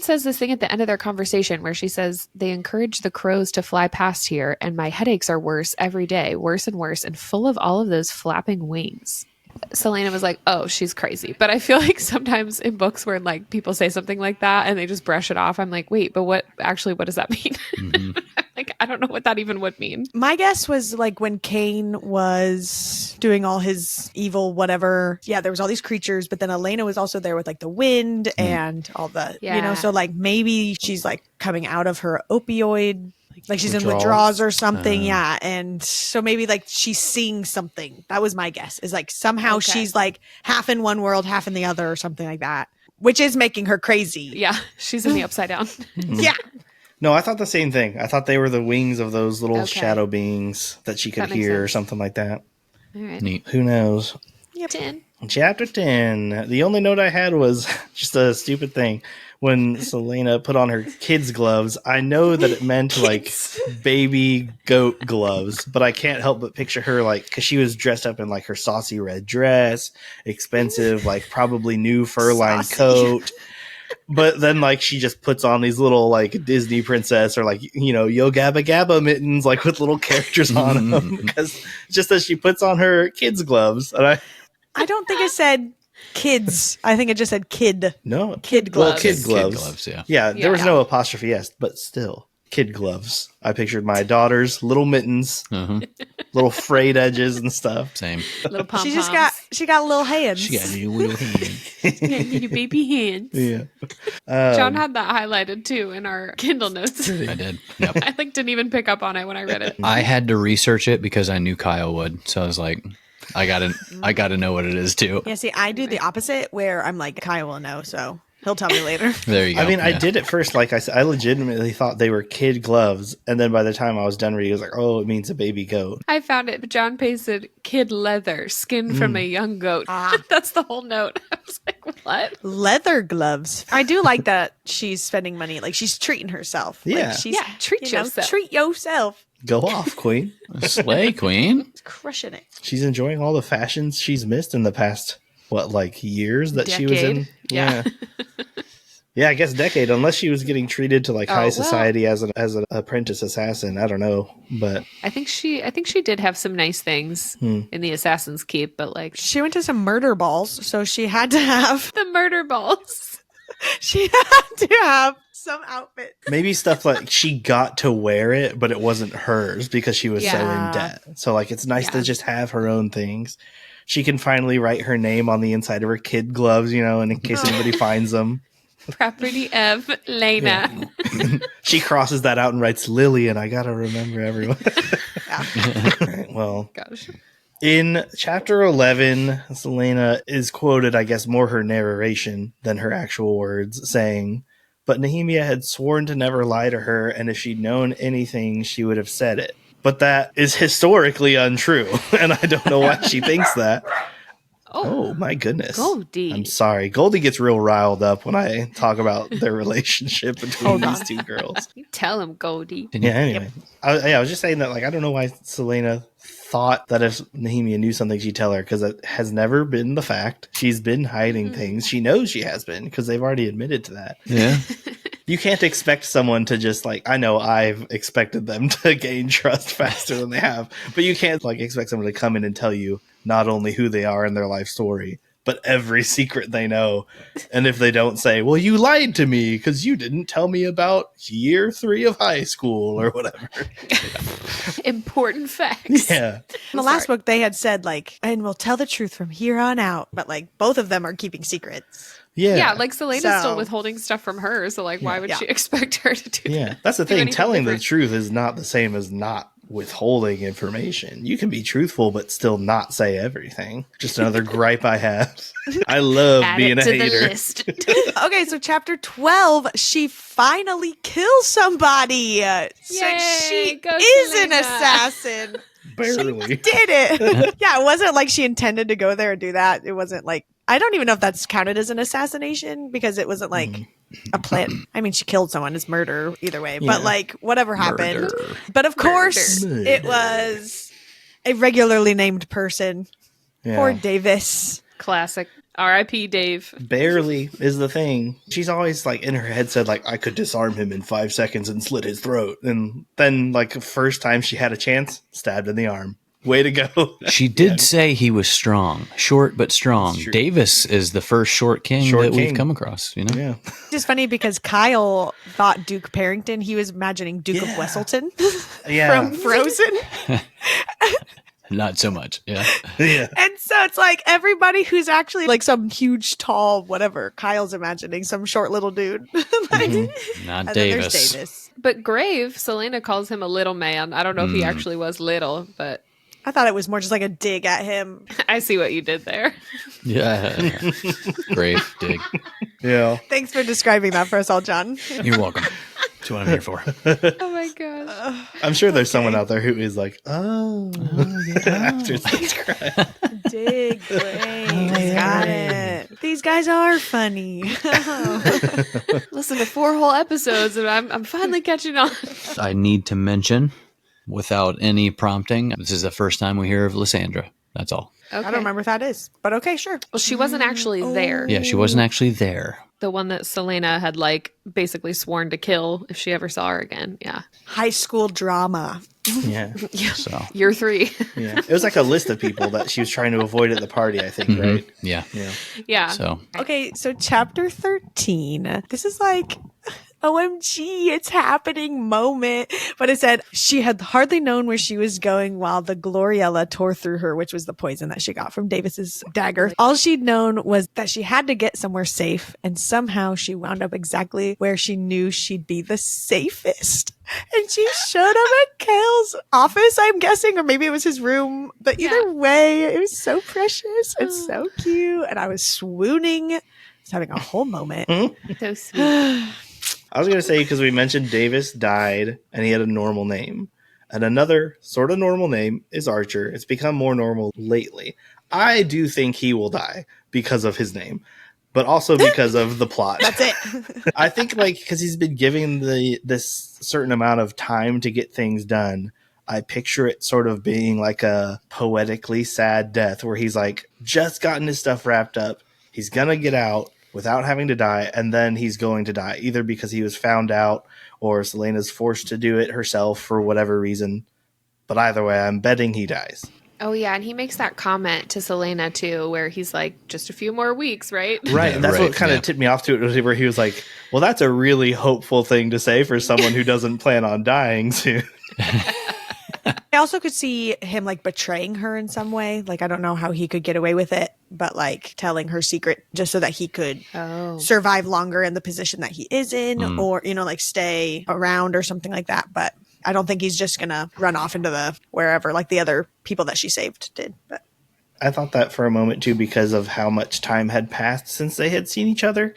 says this thing at the end of their conversation where she says, they encourage the crows to fly past here, and my headaches are worse every day, worse and worse, and full of all of those flapping wings. Selena was like, oh, she's crazy. But I feel like sometimes in books where like people say something like that and they just brush it off, I'm like, wait, but what does that mean? Like, I don't know what that even would mean. My guess was like when Cain was doing all his evil whatever. Yeah, there was all these creatures, but then Elena was also there with like the wind and all the, you know, so like maybe she's like coming out of her opioid, like she's in withdrawals or something. Yeah. And so maybe like she's seeing something. That was my guess, is like somehow she's like half in one world, half in the other or something like that, which is making her crazy. Yeah. She's in the upside down. Yeah. No, I thought the same thing. I thought they were the wings of those little shadow beings that she could hear or something like that. All right. Neat. Who knows? Yep. 10. Chapter 10. The only note I had was just a stupid thing. when Selena put on her kids' gloves, I know that it meant like baby goat gloves, but I can't help but picture her like, because she was dressed up in like her saucy red dress, expensive, like probably new fur-lined coat. But then like she just puts on these little like Disney princess or like, you know, Yo Gabba Gabba mittens like with little characters on them, because just as she puts on her kids' gloves. And I don't think it said kids. I think it just said kid. No. Kid gloves. Well, kid gloves. Kid gloves, yeah. Yeah, there was no apostrophe S, but still. Kid gloves. I pictured my daughter's little mittens, little frayed edges and stuff. Same. Little pom-poms. She got little hands. She got little hands. Your baby hands. Yeah. John had that highlighted too in our Kindle notes. I did. Yep. I like didn't even pick up on it when I read it. I had to research it because I knew Kyle would. So I was like, I gotta know what it is too. Yeah, see, I do the opposite where I'm like, Kyle will know, so he'll tell me later. There you go. I mean, I did at first, like I said, I legitimately thought they were kid gloves. And then by the time I was done reading, I was like, oh, it means a baby goat. I found it. John pasted kid leather, skin from a young goat. That's the whole note. I was like, what? Leather gloves. I do like that she's spending money. Like, she's treating herself. Yeah. Like, she's, Yeah, treat yourself. Treat yourself. Go off, queen. Slay queen. Crushing it. She's enjoying all the fashions she's missed in the past, what, like years that she was in? Decade. Yeah. Yeah, I guess decade, unless she was getting treated to like high well. society as an apprentice assassin. I don't know, but I think she did have some nice things in the Assassin's Keep, but like She went to some murder balls, so she had to have the murder balls. she had to have some outfit. maybe stuff like she got to wear it, but it wasn't hers because she was so Yeah. in debt. So like it's nice to Yeah. just have her own things. She can finally write her name on the inside of her kid gloves, you know, and in case anybody finds them. Property of Lena. She crosses that out and writes Lily, and I gotta remember everyone. Right, well, Gosh. in chapter 11, Selena is quoted, I guess, more her narration than her actual words, saying, "But Nehemia had sworn to never lie to her, and if she'd known anything, she would have said it." But that is historically untrue, and I don't know why she thinks that. Oh, my goodness. Goldie. I'm sorry. Goldie gets real riled up when I talk about their relationship between these two girls. You tell him, Goldie. Yeah, anyway. I was just saying that, like, I don't know why Selena thought that if Nehemia knew something, she'd tell her, because it has never been the fact. She's been hiding things. She knows she has been, because they've already admitted to that. Yeah. You can't expect someone to just, like, I know I've expected them to gain trust faster than they have, but you can't, like, expect someone to come in and tell you not only who they are in their life story, but every secret they know. And if they don't say, well, you lied to me because you didn't tell me about year 3 of high school or whatever. Important facts. Yeah. In the last book, they had said, like, and we'll tell the truth from here on out. But, like, both of them are keeping secrets. Yeah. Yeah, like Selena's So- still withholding stuff from her, so like why would Yeah. she expect her to do Yeah. that? That's the Do thing. anything Telling the different? truth is not the same as not withholding information. You can be truthful, but still not say everything. Just another gripe I have. I love Add being it a to the hater. list. Okay, so chapter 12, she finally kills somebody. So Yay, she go is an Selena. assassin. Barely. Did it. Yeah, it wasn't like she intended to go there and do that. It wasn't like, I don't even know if that's counted as an assassination because it wasn't like a plan. I mean, she killed someone. It's murder either way. Yeah. But like, whatever happened. Murder. But of course, Murder. it was a regularly named person. Yeah. Poor Davis. Classic. R.I.P. Dave. Barely is the thing. She's always like in her head said like I could disarm him in 5 seconds and slit his throat. And then like the first time she had a chance, stabbed in the arm. Way to go. She did say he was strong, short but strong. It's true. Davis is the first short king Short that king. we've come across, you know? Yeah. It's just funny because Kyle thought Duke Parrington. He was imagining Duke of Yeah. Wesselton Yeah. from Frozen. Not so much. Yeah. Yeah. And so it's like everybody who's actually like some huge, tall, whatever. Kyle's imagining some short little dude. Like, Not and then Davis. there's Davis. But Grave, Selena calls him a little man. I don't know if he actually was little, but I thought it was more just like a dig at him. I see what you did there. Yeah. Grave dig. Yeah. Thanks for describing that for us all, John. You're welcome. That's what I'm here for. Oh my gosh. I'm sure there's someone out there who is like, oh, yeah. after subscribe. Dig brains. Got it. These guys are funny. Listen to 4 whole episodes and I'm finally catching on. I need to mention, without any prompting, this is the first time we hear of Lysandra. That's all. Okay. I don't remember if that is, but okay, sure. Well, she wasn't actually there. Yeah, she wasn't actually there. The one that Selena had like basically sworn to kill if she ever saw her again. Yeah. High school drama. Yeah. Yeah. So Year 3. Yeah. It was like a list of people that she was trying to avoid at the party, I think, right? yeah. Yeah. Yeah. So Okay, so chapter 13. This is like OMG, it's happening moment. But it said she had hardly known where she was going while the Gloriella tore through her, which was the poison that she got from Davis's dagger. All she'd known was that she had to get somewhere safe, and somehow she wound up exactly where she knew she'd be the safest. And she showed up at Kale's office, I'm guessing, or maybe it was his room. But either way, it was so precious and so cute. And I was swooning. I was having a whole moment. So sweet. I was going to say, because we mentioned Davis died and he had a normal name. And another sort of normal name is Archer. It's become more normal lately. I do think he will die because of his name, but also because of the plot. That's it. I think, like, because he's been given this certain amount of time to get things done, I picture it sort of being like a poetically sad death where he's like just gotten his stuff wrapped up. He's going to get out without having to die, and then he's going to die, either because he was found out or Selena's forced to do it herself for whatever reason. But either way, I'm betting he dies. Oh, yeah. And he makes that comment to Selena, too, where he's like, just a few more weeks, right? Right. Yeah, And that's right, what kind of tipped me off to it, where he was like, well, that's a really hopeful thing to say for someone who doesn't plan on dying soon. I also could see him like betraying her in some way. Like, I don't know how he could get away with it, but like telling her secret just so that he could survive longer in the position that he is in, or, you know, like stay around or something like that. But I don't think he's just going to run off into the wherever like the other people that she saved did. But I thought that for a moment, too, because of how much time had passed since they had seen each other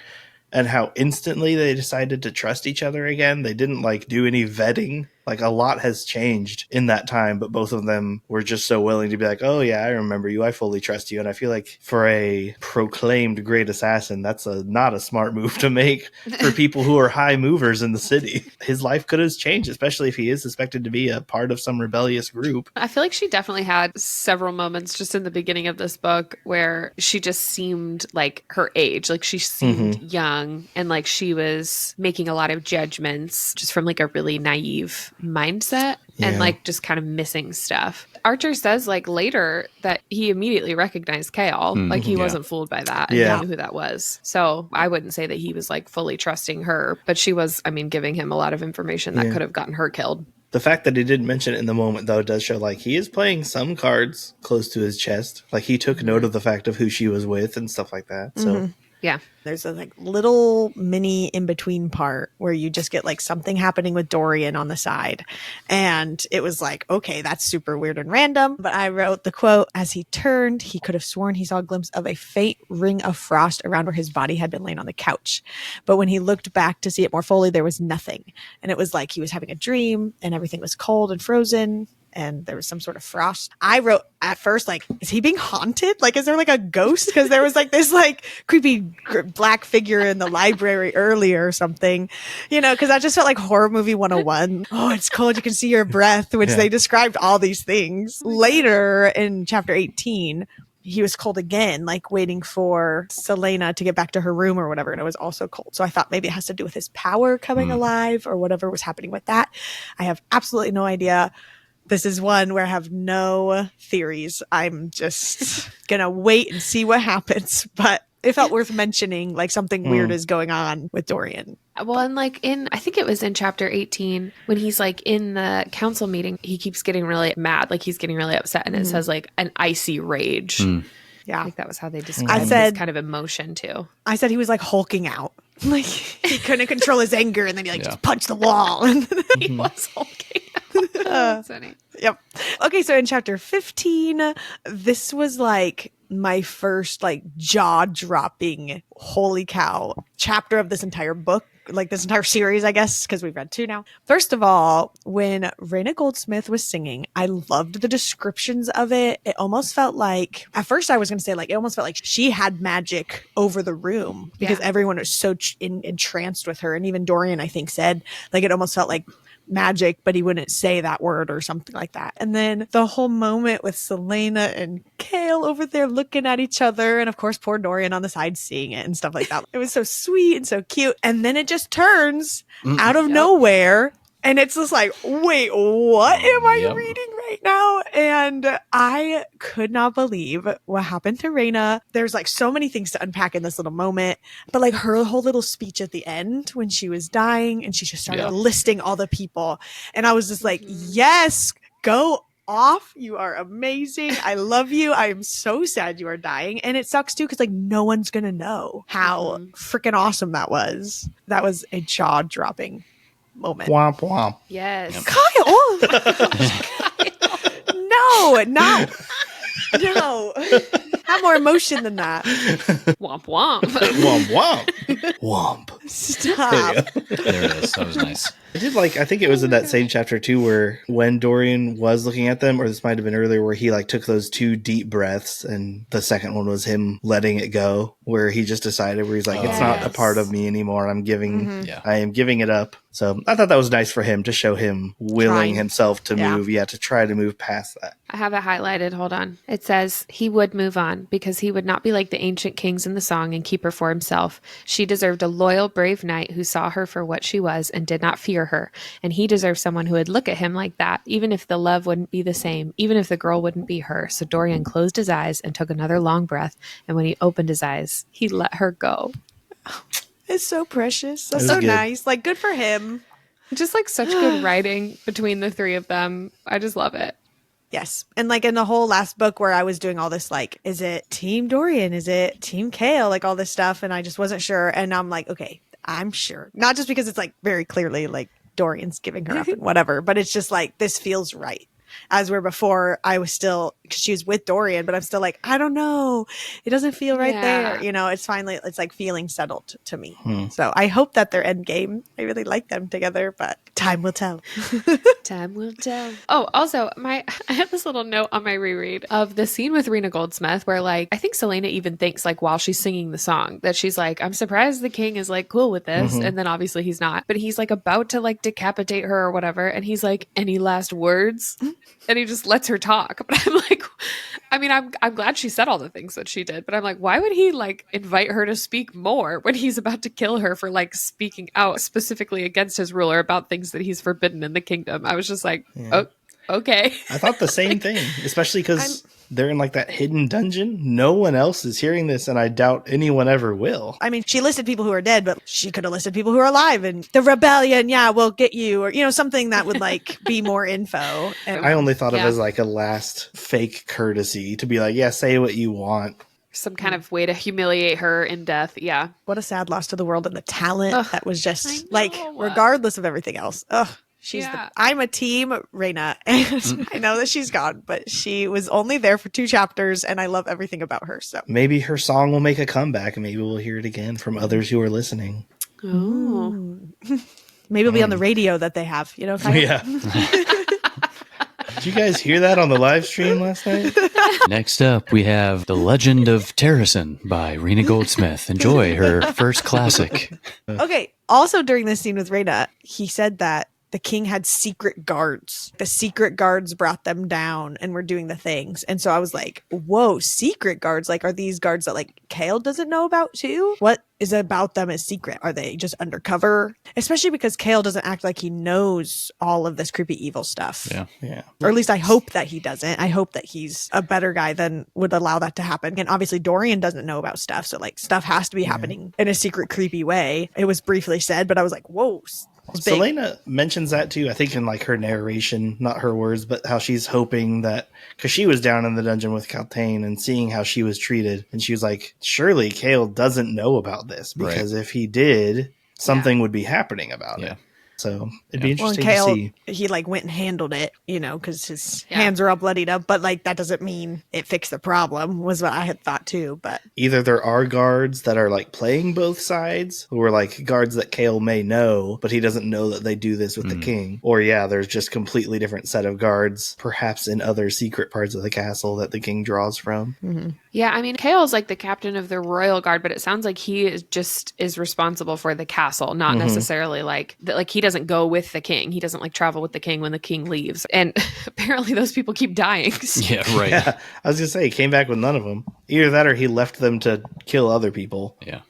and how instantly they decided to trust each other again. They didn't like do any vetting. Like, a lot has changed in that time, but both of them were just so willing to be like, oh, yeah, I remember you. I fully trust you. And I feel like for a proclaimed great assassin, that's not a smart move to make for people who are high movers in the city. His life could have changed, especially if he is suspected to be a part of some rebellious group. I feel like she definitely had several moments just in the beginning of this book where she just seemed like her age. Like, she seemed young and like she was making a lot of judgments just from like a really naive mindset and like just kind of missing stuff. Archer says like later that he immediately recognized Kale. Like, he wasn't fooled by that and he knew who that was. So I wouldn't say that he was like fully trusting her, but she was, I mean, giving him a lot of information that could have gotten her killed. The fact that he didn't mention it in the moment, though, does show like he is playing some cards close to his chest. Like, he took note of the fact of who she was with and stuff like that. So yeah. There's a like little mini in-between part where you just get like something happening with Dorian on the side. And it was like, okay, that's super weird and random. But I wrote the quote, as he turned, he could have sworn he saw a glimpse of a faint ring of frost around where his body had been laying on the couch. But when he looked back to see it more fully, there was nothing. And it was like he was having a dream and everything was cold and frozen. And there was some sort of frost. I wrote at first, like, is he being haunted? Like, is there like a ghost? Because there was like this like creepy black figure in the library earlier or something, you know, because I just felt like horror movie 101. Oh, it's cold. You can see your breath, which they described all these things. Later in chapter 18, he was cold again, like waiting for Selena to get back to her room or whatever. And it was also cold. So I thought maybe it has to do with his power coming alive or whatever was happening with that. I have absolutely no idea. This is one where I have no theories. I'm just going to wait and see what happens. But it felt worth mentioning, like something weird is going on with Dorian. Well, and like I think it was in chapter 18, when he's like in the council meeting, he keeps getting really mad. Like, he's getting really upset. And it says like an icy rage. Yeah. I think that was how they described this kind of emotion too. I said he was like hulking out. Like, he couldn't control his anger and then he like just punched the wall. He was hulking out. That's funny. Yep. Okay, so in chapter 15, this was like my first like jaw-dropping, holy cow, chapter of this entire book. like this entire series, I guess, because we've read 2 now. First of all, when Raina Goldsmith was singing, I loved the descriptions of it. It almost felt like, at first I was going to say, like, it almost felt like she had magic over the room because everyone was so entranced with her. And even Dorian, I think, said, like, it almost felt like magic, but he wouldn't say that word or something like that. And then the whole moment with Selena and Kale over there looking at each other, and of course poor Dorian on the side seeing it and stuff like that. It was so sweet and so cute. And then it just turns out of nowhere, and it's just like, wait, what am I reading right now? And I could not believe what happened to Raina. There's like so many things to unpack in this little moment, but like her whole little speech at the end when she was dying and she just started listing all the people. And I was just like, yes, go off. You are amazing. I love you. I am so sad you are dying. And it sucks too, because like no one's going to know how freaking awesome that was. That was a jaw-dropping moment. Womp womp. Yes. Kyle! No. Have more emotion than that. Womp womp. Womp womp. Womp. Stop. There it is. That was nice. I think it was in that same chapter too, where when Dorian was looking at them, or this might have been earlier, where he like took those 2 deep breaths, and the second one was him letting it go, where he just decided, where he's like, it's not a part of me anymore. I am giving it up. So I thought that was nice for him to show him willing himself to move, to try to move past that. I have it highlighted. Hold on. It says he would move on because he would not be like the ancient kings in the song and keep her for himself. She deserved a loyal, brave knight who saw her for what she was and did not fear her. And he deserved someone who would look at him like that, even if the love wouldn't be the same, even if the girl wouldn't be her. So Dorian closed his eyes and took another long breath. And when he opened his eyes, he let her go. It's so precious. That's so nice. Like, good for him. Just like such good writing between the 3 of them. I just love it. Yes. And like in the whole last book where I was doing all this, like, is it Team Dorian? Is it Team Kale? Like all this stuff. And I just wasn't sure. And I'm like, okay, I'm sure. Not just because it's like very clearly like Dorian's giving her up and whatever, but it's just like, this feels right. As where before I was still, because she was with Dorian, but I'm still like, I don't know. It doesn't feel right there. You know, it's finally, it's like feeling settled to me. So I hope that their end game, I really like them together, but time will tell. Time will tell. Oh, also, I have this little note on my reread of the scene with Raina Goldsmith where, like, I think Selena even thinks, like, while she's singing the song, that she's like, I'm surprised the king is, like, cool with this. And then obviously he's not. But he's, like, about to, like, decapitate her or whatever. And he's like, any last words? And he just lets her talk. But I'm like, I mean, I'm glad she said all the things that she did. But I'm like, why would he, like, invite her to speak more when he's about to kill her for, like, speaking out specifically against his ruler about things that he's forbidden in the kingdom? I was just like, oh, okay. I thought the same thing, especially because they're in like that hidden dungeon. No one else is hearing this, and I doubt anyone ever will. I mean, she listed people who are dead, but she could have listed people who are alive, and the rebellion, will get you, or, you know, something that would like be more info. And I only thought of it as like a last fake courtesy to be like, say what you want. Some kind of way to humiliate her in death. Yeah. What a sad loss to the world, and the talent that was just like, regardless of everything else. I'm a team Raina, and I know that she's gone, but she was only there for 2 chapters, and I love everything about her. So maybe her song will make a comeback, and maybe we'll hear it again from others who are listening. Oh. Maybe it'll be on the radio that they have, you know? Yeah. Did you guys hear that on the live stream last night? Next up, we have The Legend of Terrason by Raina Goldsmith. Enjoy her first classic. Okay. Also, during this scene with Raina, he said that the king had secret guards. The secret guards brought them down and were doing the things. And so I was like, whoa, secret guards? Like, are these guards that like Kale doesn't know about too? What is about them is secret? Are they just undercover? Especially because Kale doesn't act like he knows all of this creepy evil stuff. Yeah. Or at least I hope that he doesn't. I hope that he's a better guy than would allow that to happen. And obviously Dorian doesn't know about stuff. So like stuff has to be happening in a secret, creepy way. It was briefly said, but I was like, whoa. Selena mentions that too, I think in like her narration, not her words, but how she's hoping that, because she was down in the dungeon with Kaltain and seeing how she was treated, and she was like, surely Kale doesn't know about this, because if he did, something would be happening about it. So it'd be Well, and interesting Kale, to see. he like went and handled it, because his hands are all bloodied up. But like that doesn't mean it fixed the problem. Was what I had thought too. But Either there are guards that are like playing both sides, who are like guards that Kale may know, but he doesn't know that they do this with the king. Or there's just completely different set of guards, perhaps in other secret parts of the castle that the king draws from. Mm-hmm. Yeah, I mean, Kale's like the captain of the royal guard, but it sounds like he is responsible for the castle, not necessarily like he doesn't go with the king. He doesn't like travel with the king when the king leaves. And apparently those people keep dying. Yeah, right. Yeah, I was gonna say he came back with none of them. Either that, or he left them to kill other people. Yeah.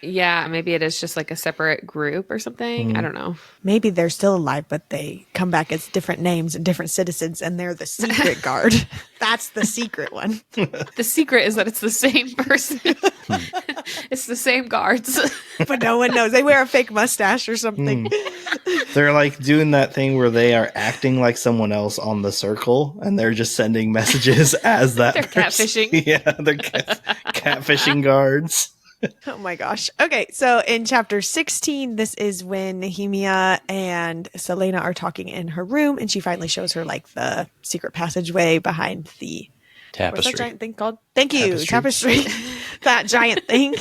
Yeah, maybe it is just like a separate group or something. I don't know. maybe they're still alive, but they come back as different names and different citizens, and they're the secret guard. That's the secret one. The secret is that it's the same person. It's the same guards. But no one knows. They wear a fake mustache or something. They're like doing that thing where they are acting like someone else on the circle, and they're just sending messages as that. They're person. catfishing. Yeah, they're catfishing guards. Oh my gosh. Okay, so in chapter 16, this is when Nehemia and Selena are talking in her room, and she finally shows her like the secret passageway behind the what's that Tapestry. giant thing called? Thank you, tapestry. That giant thing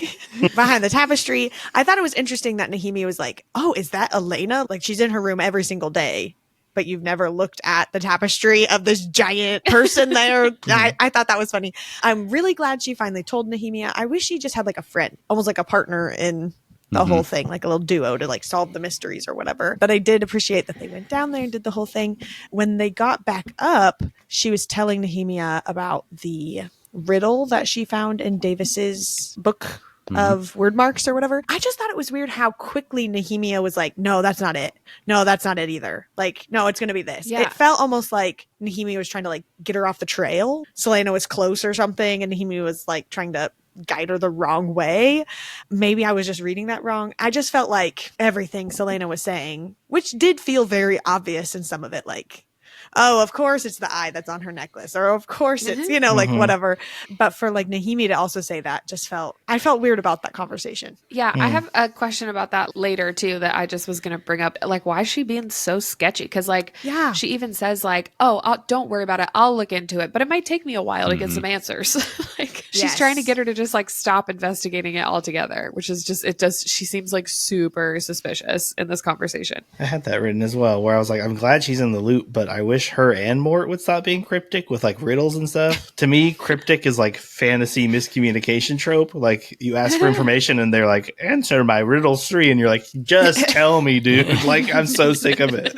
behind the tapestry. I thought it was interesting that Nehemia was like, "Oh, is that Elena? Like she's in her room every single day." But you've never looked at the tapestry of this giant person there. I thought that was funny. I'm really glad she finally told Nehemia. I wish she just had like a friend, almost like a partner in the whole thing, like a little duo to like solve the mysteries or whatever. But I did appreciate that they went down there and did the whole thing. When they got back up, she was telling Nehemia about the riddle that she found in Davis's book of word marks or whatever. I just thought it was weird how quickly Nehemia was like, no, that's not it. No, that's not it either. Like, no, it's going to be this. Yeah. It felt almost like Nehemia was trying to like get her off the trail. Selena was close or something, and Nehemia was like trying to guide her the wrong way. Maybe I was just reading that wrong. I just felt like everything Selena was saying, which did feel very obvious in some of it, like, oh, of course it's the eye that's on her necklace, or of course it's, like whatever. But for like Nehemia to also say that I felt weird about that conversation. Yeah, I have a question about that later too that I just was going to bring up. Like, why is she being so sketchy? Because like, she even says like, oh, don't worry about it. I'll look into it, but it might take me a while to get some answers. Like she's trying to get her to just like stop investigating it altogether, which is just, she seems like super suspicious in this conversation. I had that written as well, where I was like, I'm glad she's in the loop, but I wish her and Mort would stop being cryptic with like riddles and stuff. To me, cryptic is like fantasy miscommunication trope. Like you ask for information and they're like, answer my riddles 3, and you're like, just tell me, dude. Like I'm so sick of it.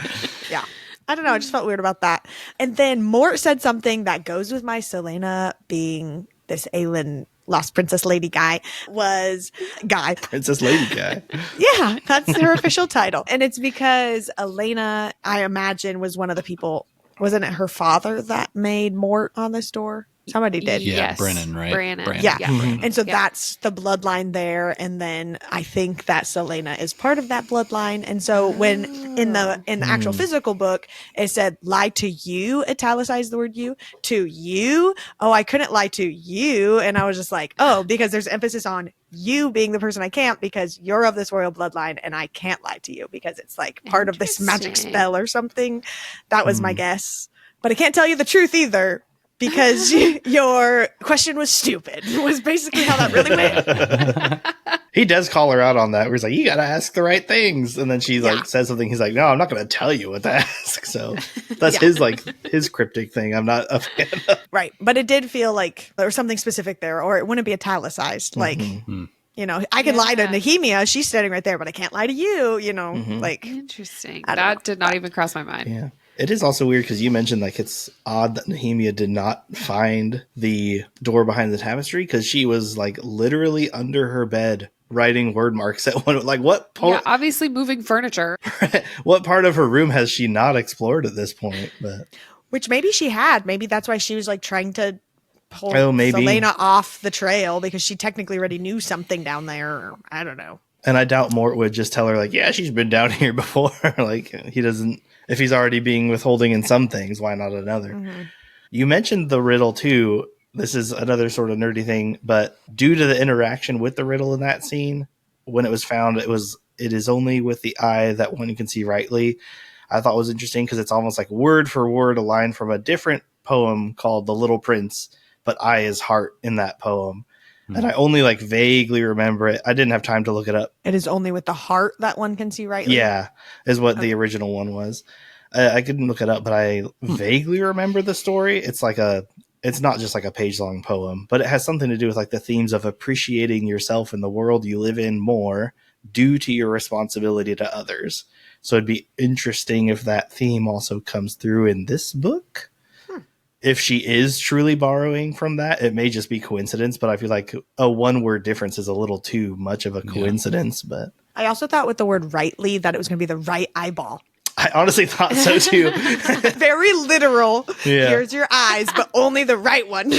Yeah. I don't know. I just felt weird about that. And then Mort said something that goes with my Selena being this Aelin Lost Princess Lady guy. Princess Lady guy. Yeah, that's her official title. And it's because Elena, I imagine, was one of the people, wasn't it her father that made Mort on this door? Somebody did. Yeah, Yes. Brennan, right? Brennan. Yeah. Yeah. And so that's the bloodline there. And then I think that Selena is part of that bloodline. And so when in the actual physical book, it said lie to you, italicized the word you, to you. Oh, I couldn't lie to you. And I was just like, oh, because there's emphasis on you being the person I can't, because you're of this royal bloodline and I can't lie to you because it's like part of this magic Interesting. spell or something. That was my guess. But I can't tell you the truth either, because your question was stupid, was basically how that really went. He does call her out on that, where he's like, you gotta ask the right things. And then she like says something. He's like, no, I'm not gonna tell you what to ask. So that's his cryptic thing. I'm not a fan of. Right. But it did feel like there was something specific there, or it wouldn't be italicized. Like, I could lie to Nehemia. She's standing right there, but I can't lie to you, like. Interesting. I don't That know. did not even cross my mind. Yeah. It is also weird because you mentioned like it's odd that Nehemia did not find the door behind the tapestry, because she was like literally under her bed writing word marks at one. Like what Yeah, obviously moving furniture. what part of her room has she not explored at this point? But Which maybe she had. Maybe that's why she was like trying to pull maybe. Selena off the trail, because she technically already knew something down there. I don't know. and I doubt Mort would just tell her like, yeah, she's been down here before. Like he doesn't. If he's already being withholding in some things, why not another? You mentioned the riddle too. This is another sort of nerdy thing, but due to the interaction with the riddle in that scene, when it was found, it was it is only with the eye that one can see rightly, I thought was interesting because it's almost like word for word a line from a different poem called The Little Prince, but I is heart in that poem. And I only like vaguely remember it. I didn't have time to look it up. It is only with the heart that one can see rightly. Yeah, is what the original one was. I couldn't look it up, but I vaguely remember the story. It's not just like a page-long poem, but it has something to do with like the themes of appreciating yourself and the world you live in more due to your responsibility to others. So it'd be interesting if that theme also comes through in this book. If she is truly borrowing from that, it may just be coincidence, but I feel like a one-word difference is a little too much of a coincidence. But I also thought with the word rightly that it was going to be the right eyeball. I honestly thought so too. Very literal. Yeah. Here's your eyes, but only the right one.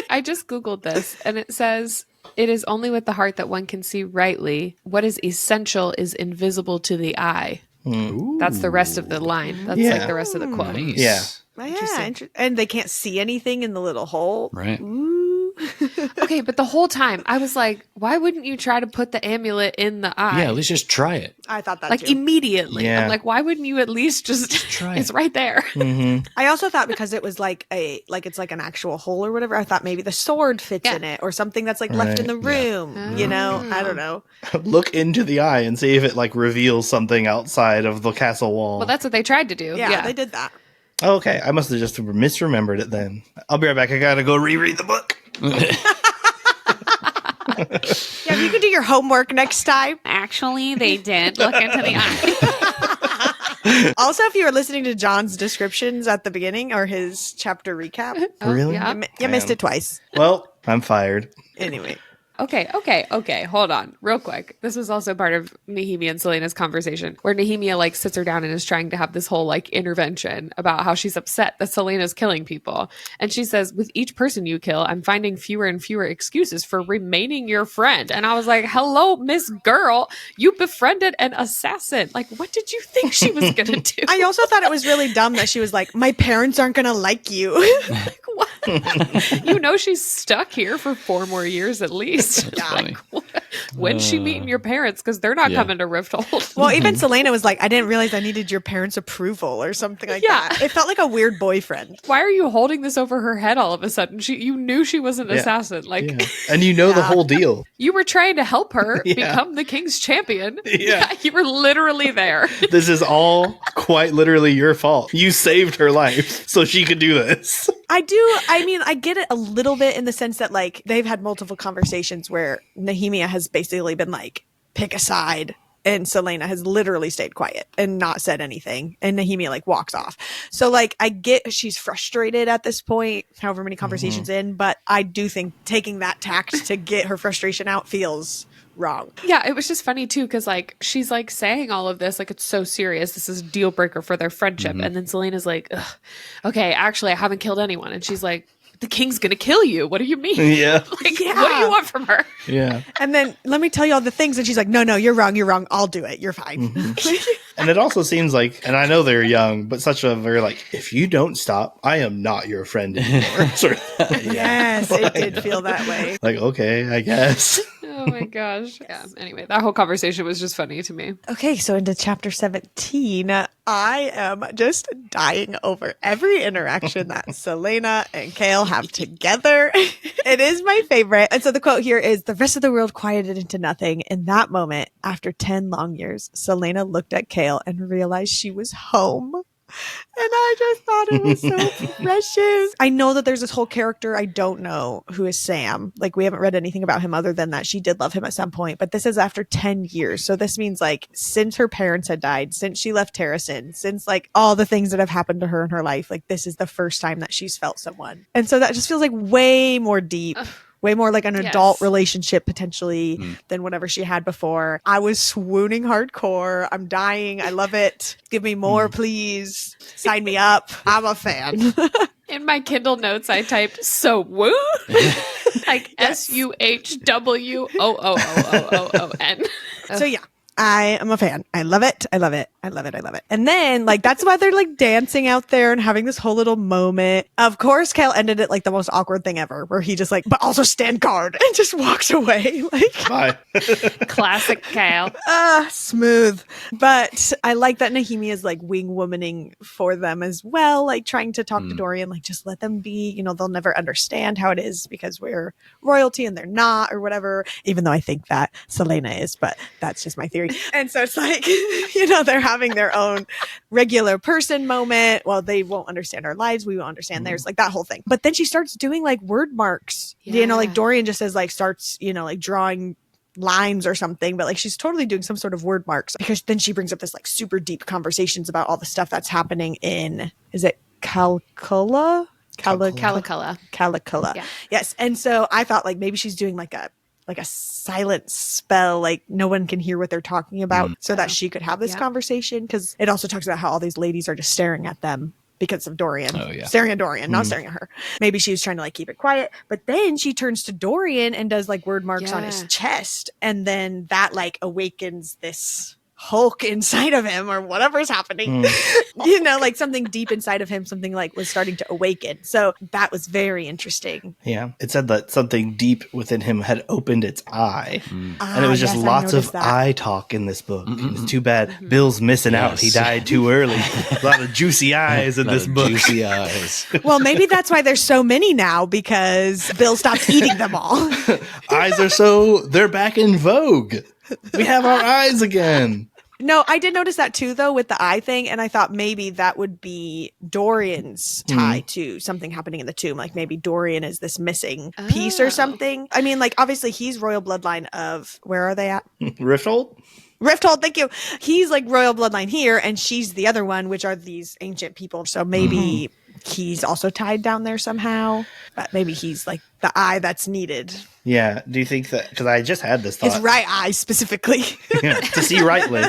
I just Googled this and it says, it is only with the heart that one can see rightly. What is essential is invisible to the eye. That's the rest of the line. That's like the rest of the quote. Nice. Yeah. Yeah, and they can't see anything in the little hole. Right. Ooh. Okay, but the whole time I was like, why wouldn't you try to put the amulet in the eye? Yeah, let's just try it. I thought that like too. immediately. Yeah. I'm like, why wouldn't you at least just try it's it. right there. I also thought because it was it's like an actual hole or whatever, I thought maybe the sword fits in it or something that's like left in the room. You know, I don't know. Look into the eye and see if it like reveals something outside of the castle wall. Well, that's what they tried to do. Yeah, they did that. Oh, okay. I must have just misremembered it then. I'll be right back. I gotta go reread the book. Yeah, you can do your homework next time. Actually, they did look into the eye. Also, if you were listening to John's descriptions at the beginning or his chapter recap, Really? Yeah. you missed it twice. Well, I'm fired. Anyway. Okay. Hold on, real quick. This was also part of Nehemia and Selena's conversation, where Nehemia like sits her down and is trying to have this whole like intervention about how she's upset that Selena's killing people, and she says, "With each person you kill, I'm finding fewer and fewer excuses for remaining your friend." And I was like, "Hello, Miss Girl, you befriended an assassin. Like, what did you think she was gonna do?" I also thought it was really dumb that she was like, my parents aren't going to like you. Like, what? You know she's stuck here for 4 more years at least. That's funny. When's she meeting your parents? Because they're not coming to Rifthold. Well, even Selena was like, I didn't realize I needed your parents' approval or something like that. It felt like a weird boyfriend. Why are you holding this over her head all of a sudden? You knew she was an assassin. Like, And you know the whole deal. you were trying to help her become the king's champion. Yeah. You were literally there. This is all quite literally your fault. You saved her life so she could do this. I get it a little bit in the sense that like they've had multiple conversations where Nehemia has basically been like, pick a side. And Selena has literally stayed quiet and not said anything. And Nehemia like walks off. So like, I get she's frustrated at this point, however many conversations in, but I do think taking that tact to get her frustration out feels wrong. Yeah, it was just funny too, because like she's like saying all of this, like it's so serious. This is a deal breaker for their friendship. And then Selena's like, ugh, okay, actually, I haven't killed anyone. And she's like, the king's gonna kill you. What do you mean? Yeah. Like, what do you want from her? Yeah. And then let me tell you all the things. And she's like, no, you're wrong. I'll do it. You're fine. And it also seems like, and I know they're young, but such a very like, if you don't stop, I am not your friend anymore. Sort of. Yes, it did feel that way. Like, okay, I guess. Oh my gosh. Yeah. Anyway, that whole conversation was just funny to me. Okay, so into chapter 17, I am just dying over every interaction that Selena and Kale have together. It is my favorite. And so the quote here is, the rest of the world quieted into nothing. In that moment, after 10 long years, Selena looked at Kale and realized she was home. And I just thought it was so precious. I know that there's this whole character I don't know who is Sam. Like, we haven't read anything about him other than that she did love him at some point. But this is after 10 years. So this means like since her parents had died, since she left Terracin, since like all the things that have happened to her in her life, like this is the first time that she's felt someone. And so that just feels like way more deep. Way more like an adult relationship potentially than whatever she had before. I was swooning hardcore. I'm dying. I love it. Give me more, please. Sign me up. I'm a fan. In my Kindle notes, I typed "so woo," like SUHWOOOOOON. So yeah. I am a fan. I love it. I love it. I love it. I love it. And then like, that's why they're like dancing out there and having this whole little moment. Of course, Kyle ended it like the most awkward thing ever, where he just like, but also stand guard and just walks away. Like, Bye. Classic Kyle. Smooth. But I like that Nahimi is like wing womaning for them as well, like trying to talk to Dorian, like just let them be, you know, they'll never understand how it is because we're royalty and they're not or whatever, even though I think that Selena is, but that's just my theory. And so it's like, you know, they're having their own regular person moment. Well, they won't understand our lives. We won't understand theirs, like that whole thing. But then she starts doing like word marks, you know, like Dorian just says like starts, you know, like drawing lines or something, but like she's totally doing some sort of word marks, because then she brings up this like super deep conversations about all the stuff that's happening in, is it Calcula? Calicula. Yeah. Yes. And so I thought like maybe she's doing like a silent spell, like no one can hear what they're talking about, so that she could have this conversation, because it also talks about how all these ladies are just staring at them because of Dorian. Staring at Dorian, not staring at her. Maybe she was trying to like keep it quiet, but then she turns to Dorian and does like word marks on his chest, and then that like awakens this Hulk inside of him or whatever's happening. You know, like something deep inside of him, something like was starting to awaken. So that was very interesting. Yeah. It said that something deep within him had opened its eye. And it was just lots of eye talk in this book. It's too bad Bill's missing out. He died too early. A lot of juicy eyes in this book. Juicy eyes. Well, maybe that's why there's so many now, because Bill stopped eating them all. They're back in vogue. We have our eyes again. No, I did notice that too, though, with the eye thing. And I thought maybe that would be Dorian's tie to something happening in the tomb. Like maybe Dorian is this missing piece or something. I mean, like, obviously he's royal bloodline of, where are they at? Rifthold? Rifthold, thank you. He's like royal bloodline here, and she's the other one, which are these ancient people. So maybe he's also tied down there somehow. But maybe he's like the eye that's needed. Yeah. Do you think that, because I just had this thought. His right eye specifically. Yeah, to see rightly.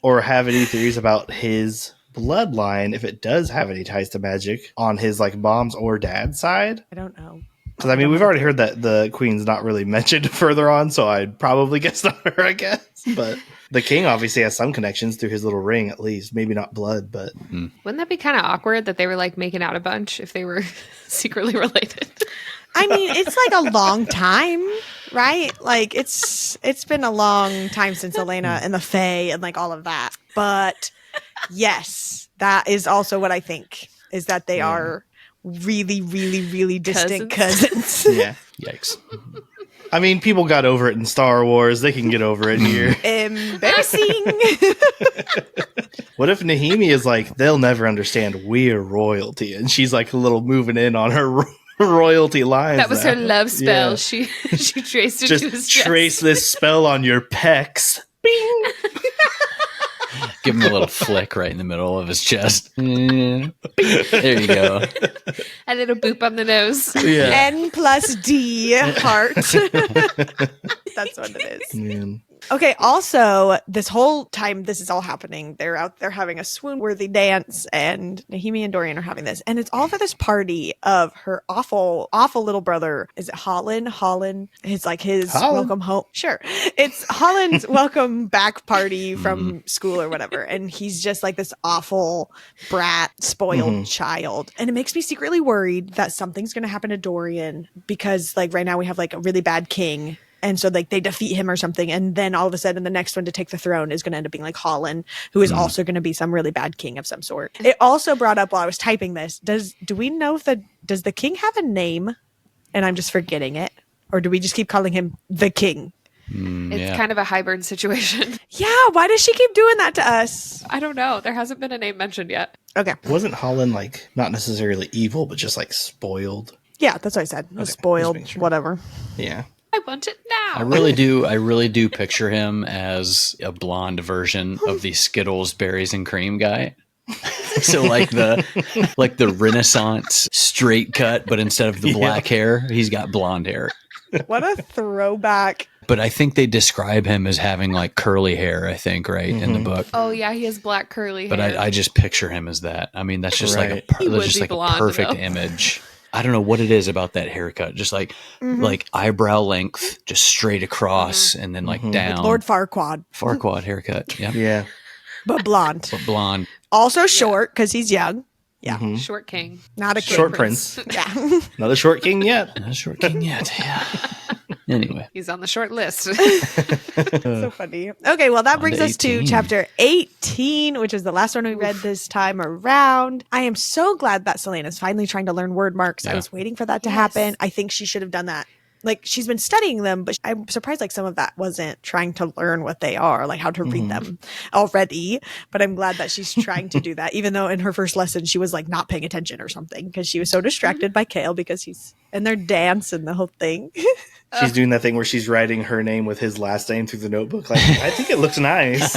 Or have any theories about his bloodline, if it does have any ties to magic, on his like mom's or dad's side? I don't know. Because I mean, we've already heard that the queen's not really mentioned further on, so I'd probably guess not her, I guess. But the king obviously has some connections through his little ring, at least. Maybe not blood, but... Wouldn't that be kind of awkward that they were like making out a bunch if they were secretly related? I mean, it's like a long time, right? Like it's been a long time since Elena and the Fae and like all of that. But yes, that is also what I think, is that they are really, really, really distant cousins. Yeah. Yikes. I mean, people got over it in Star Wars. They can get over it here. Embarrassing. What if Nahimi is like, they'll never understand we're royalty, and she's like a little moving in on her royalty lines. That was her love spell. Yeah. She traced it Just to his chest. trace this spell on your pecs. Bing! Give him a little flick right in the middle of his chest. There you go. A little boop on the nose. Yeah. N+D heart. That's what it is. Man. Okay, also, this whole time this is all happening, they're out there having a swoon-worthy dance, and Nahimi and Dorian are having this. And it's all for this party of her awful, awful little brother. Is it Holland? It's like his welcome home. Sure. It's Holland's welcome back party from school or whatever. And he's just like this awful brat, spoiled child. And it makes me secretly worried that something's going to happen to Dorian, because like right now we have like a really bad king. And so like they defeat him or something. And then all of a sudden the next one to take the throne is going to end up being like Holland, who is also going to be some really bad king of some sort. It also brought up while I was typing this, do we know does the king have a name and I'm just forgetting it? Or do we just keep calling him the king? It's kind of a hybrid situation. Yeah. Why does she keep doing that to us? I don't know. There hasn't been a name mentioned yet. Okay. Wasn't Holland like not necessarily evil, but just like spoiled? Yeah, that's what I said. Spoiled, sure. Whatever. Yeah. I want it now. I really do picture him as a blonde version of the Skittles berries and cream guy. So like the Renaissance straight cut, but instead of the black hair, he's got blonde hair. What a throwback. But I think they describe him as having like curly hair, I think, right, in the book. Oh yeah, he has black curly hair. But I just picture him as that. I mean, that's just like He would a be blonde, perfect though. image. I don't know what it is about that haircut. Just like eyebrow length, just straight across and then like down. Like Lord Farquaad. Farquaad haircut. Yeah. Yeah. But blonde. But blonde. Also short because he's young. Yeah. Short king. Not a kid. Short prince. Yeah. Not a short king yet. Not a short king yet. Yeah. Anyway. He's on the short list. So funny. Okay, well, that brings us to 18. chapter 18, which is the last one we read this time around. I am so glad that Selena's finally trying to learn word marks. I was waiting for that to happen. I think she should have done that. Like, she's been studying them, but I'm surprised like some of that wasn't trying to learn what they are, like how to read them already. But I'm glad that she's trying to do that, even though in her first lesson she was like not paying attention or something because she was so distracted by Kale because he's in their dance and the whole thing. She's doing that thing where she's writing her name with his last name through the notebook. Like, I think it looks nice.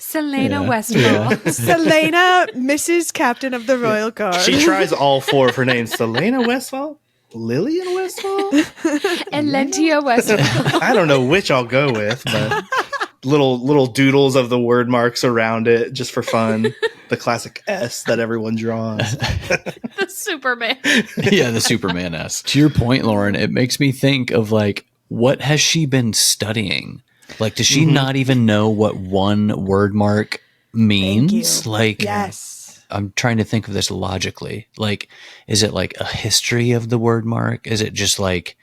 Selena Westfall. Selena, Mrs. Captain of the Royal Guard. She tries all four of her names. Selena Westfall? Lillian Westfall? And Lentia Westfall. I don't know which I'll go with, but little doodles of the word marks around it just for fun. The classic S that everyone draws. The Superman. Yeah, the Superman S. To your point, Lauren, it makes me think of like, what has she been studying? Like, does she not even know what one word mark means? Like, yes. I'm trying to think of this logically. Like, is it like a history of the word mark? Is it just like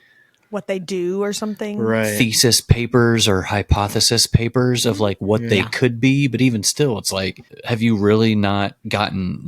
What they do or something? Right. thesis papers or hypothesis papers of like what they could be? But even still, it's like, have you really not gotten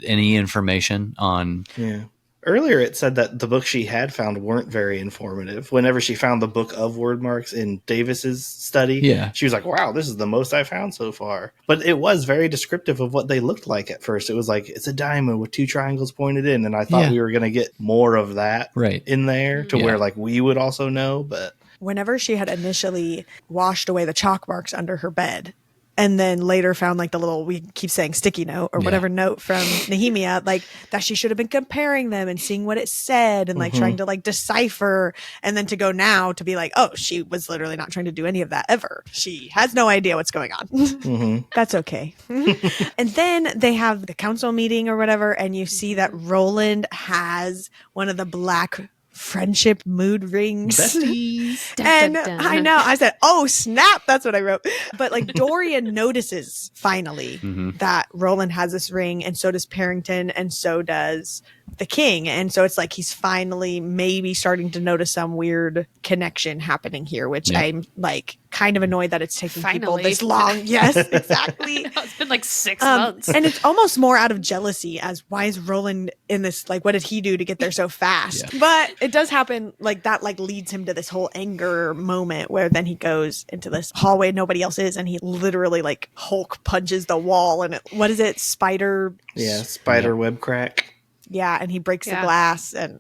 any information on? Yeah. Earlier, it said that the books she had found weren't very informative. Whenever she found the book of word marks in Davis's study, she was like, wow, this is the most I found so far. But it was very descriptive of what they looked like at first. It was like, it's a diamond with two triangles pointed in. And I thought we were going to get more of that in there to where like we would also know. But whenever she had initially washed away the chalk marks under her bed, and then later found like the little, we keep saying sticky note or whatever note from Nehemia, like that she should have been comparing them and seeing what it said and like trying to like decipher. And then to go now to be like, oh, she was literally not trying to do any of that ever. She has no idea what's going on. That's okay. And then they have the council meeting or whatever. And you see that Roland has one of the black friendship mood rings. besties. And Dun, dun, dun. I know, I said, oh snap, that's what I wrote. But like Dorian notices finally that Roland has this ring, and so does Parrington, and so does the king. And so it's like he's finally maybe starting to notice some weird connection happening here, which I'm like kind of annoyed that it's taking people this long. Yes, exactly. It's been like 6 months. And it's almost more out of jealousy as why is Roland in this, like what did he do to get there so fast? But it does happen like that, like leads him to this whole anger moment where then he goes into this hallway nobody else is, and he literally like Hulk punches the wall, and what is it, spider Web crack. Yeah, and he breaks the glass. And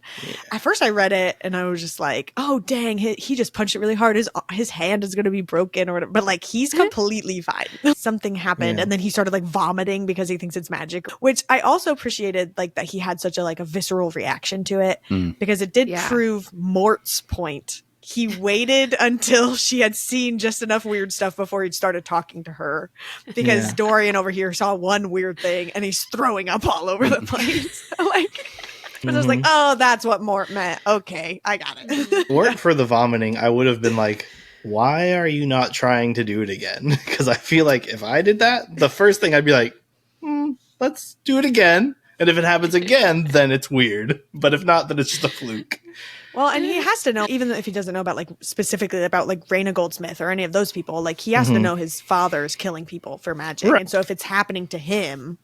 at first I read it and I was just like, oh, dang, he just punched it really hard. His hand is going to be broken or whatever. But like, he's completely fine. Something happened. And then he started like vomiting because he thinks it's magic, which I also appreciated, like that he had such a visceral reaction to it because it did prove Mort's point. He waited until she had seen just enough weird stuff before he'd started talking to her, because Dorian over here saw one weird thing and he's throwing up all over the place. I was like, oh, that's what Mort meant. Okay, I got it. Weren't for the vomiting, I would have been like, why are you not trying to do it again? Because I feel like if I did that, the first thing I'd be like, let's do it again. And if it happens again, then it's weird. But if not, then it's just a fluke. Well, and he has to know, even if he doesn't know about specifically about Raina Goldsmith or any of those people, like he has to know his father's killing people for magic. Right. And so if it's happening to him,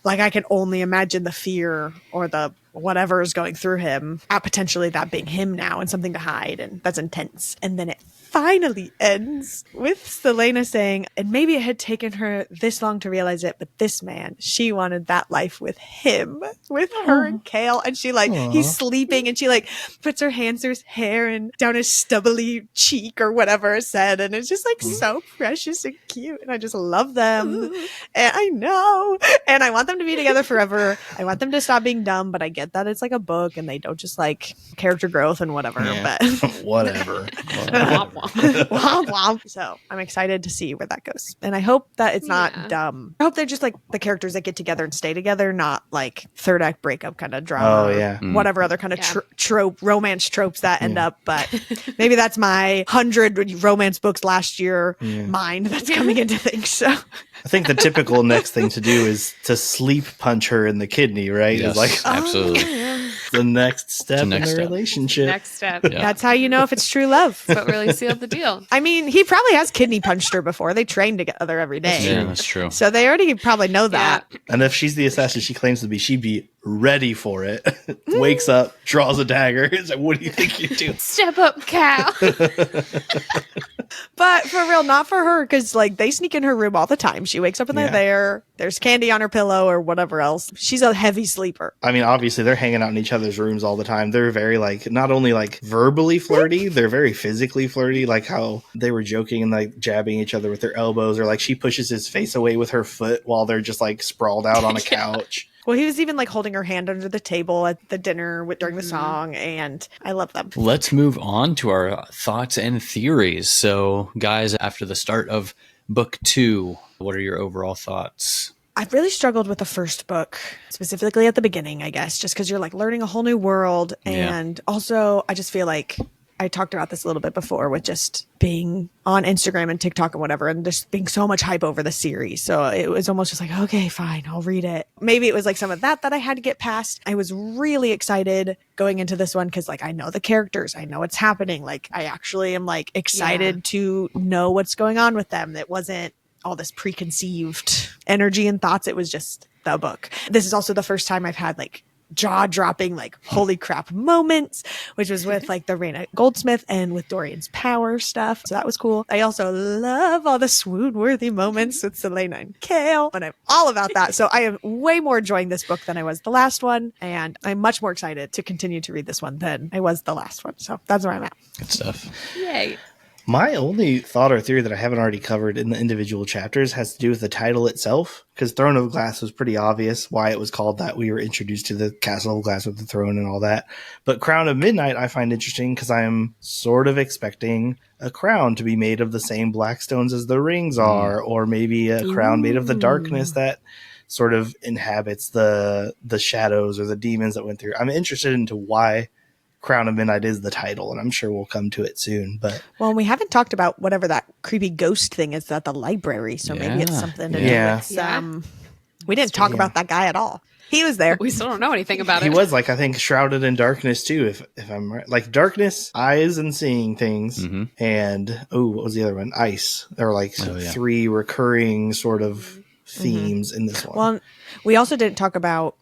like I can only imagine the fear or the whatever is going through him at potentially that being him now and something to hide. And that's intense. And then it finally ends with Selena saying, and maybe it had taken her this long to realize it, but this man, she wanted that life with him, with her and Kale. And she he's sleeping and she puts her hands through his hair and down his stubbly cheek or whatever it said. And it's just so precious and cute. And I just love them. And I know. And I want them to be together forever. I want them to stop being dumb, but I get that it's a book and they don't just character growth and whatever. But whatever. Womp womp. So I'm excited to see where that goes. And I hope that it's not Yeah. dumb. I hope they're just like the characters that get together and stay together, not like third act breakup kind of drama. Oh, or yeah. Whatever other kind of Yeah. romance tropes that end up. But maybe that's my 100 romance books last year mind that's coming into things. So I think the typical next thing to do is to sleep punch her in the kidney, right? Yes, Is like absolutely. the next step in next the step. relationship. Next step. Yeah. that's how you know if it's true love. That's what really sealed the deal. I mean, he probably has kidney punched her before. They train together every day. Yeah, that's true. So they already probably know that. And if she's the assassin she claims to be, she'd be ready for it. Wakes up, draws a dagger. It's like, what do you think you're doing? Step up, Cal. But for real, not for her, because like they sneak in her room all the time. She wakes up and they're Yeah. there. There's candy on her pillow or whatever else. She's a heavy sleeper. I mean, obviously they're hanging out in each other's rooms all the time. They're very like, not only like verbally flirty, they're very physically flirty. Like how they were joking and like jabbing each other with their elbows, or like she pushes his face away with her foot while they're just like sprawled out on a couch. Well, he was even like holding her hand under the table at the dinner during the song, and I love them. Let's move on to our thoughts and theories. So, guys, after the start of book 2, what are your overall thoughts? I've really struggled with the first book, specifically at the beginning, I guess, just because you're like learning a whole new world. Yeah. And also, I just feel like I talked about this a little bit before with just being on Instagram and TikTok and whatever, and just being so much hype over the series. So it was almost just like, okay, fine, I'll read it. Maybe it was like some of that I had to get past. I was really excited going into this one because like I know the characters, I know what's happening. Like I actually am like excited to know what's going on with them. It wasn't all this preconceived energy and thoughts. It was just the book. This is also the first time I've had like jaw-dropping, like holy crap moments, which was with like the Raina Goldsmith and with Dorian's power stuff. So that was cool. I also love all the swoon-worthy moments with Selena and Kale, and I'm all about that. So I am way more enjoying this book than I was the last one, and I'm much more excited to continue to read this one than I was the last one. So that's where I'm at. Good stuff. Yay. My only thought or theory that I haven't already covered in the individual chapters has to do with the title itself, because Throne of Glass was pretty obvious why it was called that. We were introduced to the Castle of Glass with the throne and all that. But Crown of Midnight I find interesting because I am sort of expecting a crown to be made of the same black stones as the rings are, or maybe a crown made of the darkness that sort of inhabits the shadows or the demons that went through. I'm interested into why Crown of Midnight is the title, and I'm sure we'll come to it soon. But Well, we haven't talked about whatever that creepy ghost thing is at the library, so maybe it's Yeah. something to Yeah. do with some... We didn't talk about that guy at all. He was there. We still don't know anything about he it. was like, I think, shrouded in darkness too, if I'm right. Like darkness, eyes and seeing things, and what was the other one? Ice. There were like Oh, yeah. 3 recurring sort of themes in this one. Well, we also didn't talk about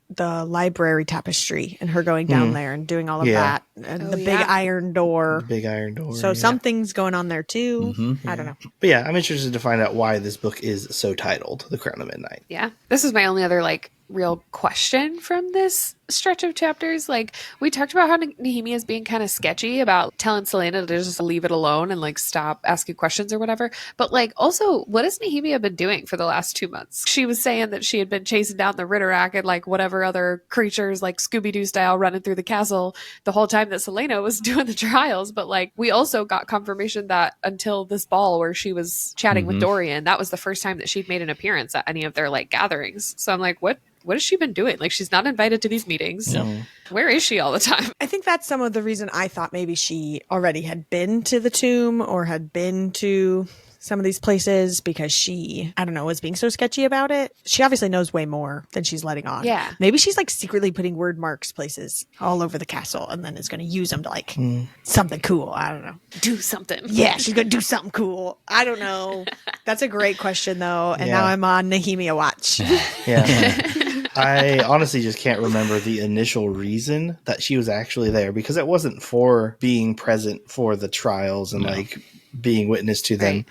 the library tapestry and her going down there and doing all of Yeah. that, and Oh, the big yeah. iron door. Big iron door. So yeah. something's going on there too. I don't know. But yeah, I'm interested to find out why this book is so titled, The Crown of Midnight. Yeah. This is my only other like real question from this stretch of chapters. Like we talked about how Nehemia is being kind of sketchy about telling Selena to just leave it alone and like stop asking questions or whatever. But like also, what has Nehemia been doing for the last 2 months? She was saying that she had been chasing down the Ritterack and like whatever other creatures like Scooby-Doo style running through the castle the whole time that Selena was doing the trials. But like we also got confirmation that until this ball where she was chatting with Dorian, that was the first time that she'd made an appearance at any of their like gatherings. So I'm like, what has she been doing? Like, she's not invited to these meetings. Yeah. Where is she all the time? I think that's some of the reason I thought maybe she already had been to the tomb or had been to some of these places, because she, I don't know, was being so sketchy about it. She obviously knows way more than she's letting on. Yeah. Maybe she's like secretly putting word marks places all over the castle and then is going to use them to like something cool. I don't know. Do something. Yeah, she's going to do something cool. I don't know. That's a great question though. And Yeah. now I'm on Nehemia watch. Yeah. I honestly just can't remember the initial reason that she was actually there, because it wasn't for being present for the trials and like being witness to them. Right.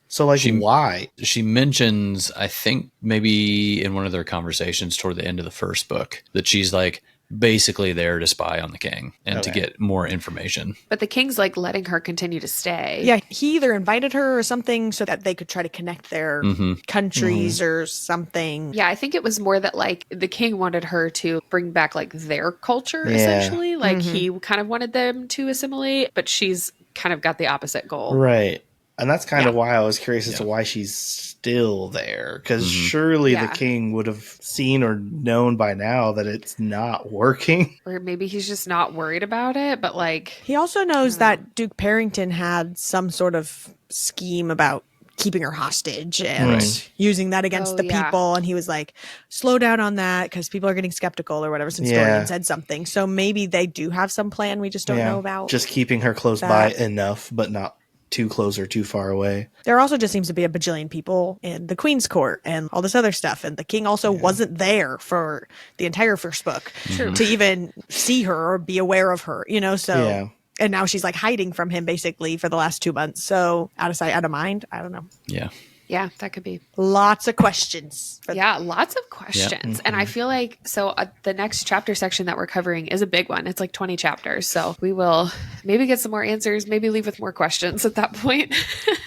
So like, why? She mentions, I think maybe in one of their conversations toward the end of the first book, that she's like basically there to spy on the king and to get more information. But the king's like letting her continue to stay. Yeah, he either invited her or something so that they could try to connect their countries or something. Yeah, I think it was more that like the king wanted her to bring back like their culture Yeah. essentially. Like he kind of wanted them to assimilate, but she's kind of got the opposite goal. Right. And that's kind of Yeah. why I was curious as to why she's still there. Because surely the king would have seen or known by now that it's not working. Or maybe he's just not worried about it, but like... He also knows that Duke Parrington had some sort of scheme about keeping her hostage and using that against the people. And he was like, slow down on that because people are getting skeptical or whatever since Dorian said something. So maybe they do have some plan we just don't know about. Just keeping her close by enough, but not too close or too far away. There also just seems to be a bajillion people in the Queen's court and all this other stuff. And the king also wasn't there for the entire first book to even see her or be aware of her, you know? So... Yeah. And now she's like hiding from him basically for the last 2 months. So out of sight, out of mind. I don't know. Yeah. Yeah, that could be. Lots of questions. Lots of questions. And I feel like, the next chapter section that we're covering is a big one. It's like 20 chapters. So we will maybe get some more answers, maybe leave with more questions at that point.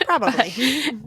Probably.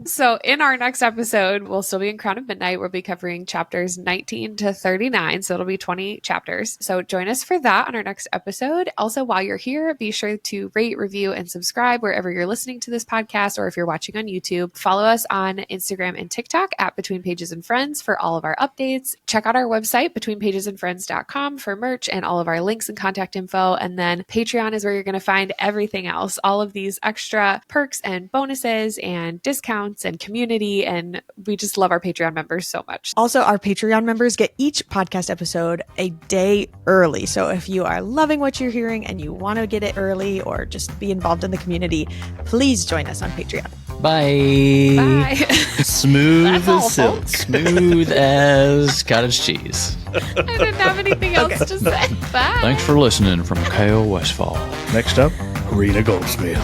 So in our next episode, we'll still be in Crown of Midnight. We'll be covering chapters 19 to 39. So it'll be 20 chapters. So join us for that on our next episode. Also, while you're here, be sure to rate, review, and subscribe wherever you're listening to this podcast, or if you're watching on YouTube. Follow us on Instagram and TikTok at Between Pages and Friends for all of our updates. Check out our website, betweenpagesandfriends.com, for merch and all of our links and contact info. And then Patreon is where you're going to find everything else, all of these extra perks and bonuses and discounts and community. And we just love our Patreon members so much. Also, our Patreon members get each podcast episode a day early. So if you are loving what you're hearing and you want to get it early or just be involved in the community, please join us on Patreon. Bye. Bye. Smooth as silk. Smooth as cottage cheese. I didn't have anything else to say. Bye. Thanks for listening from Kyle Westfall. Next up, Rena Goldsmith.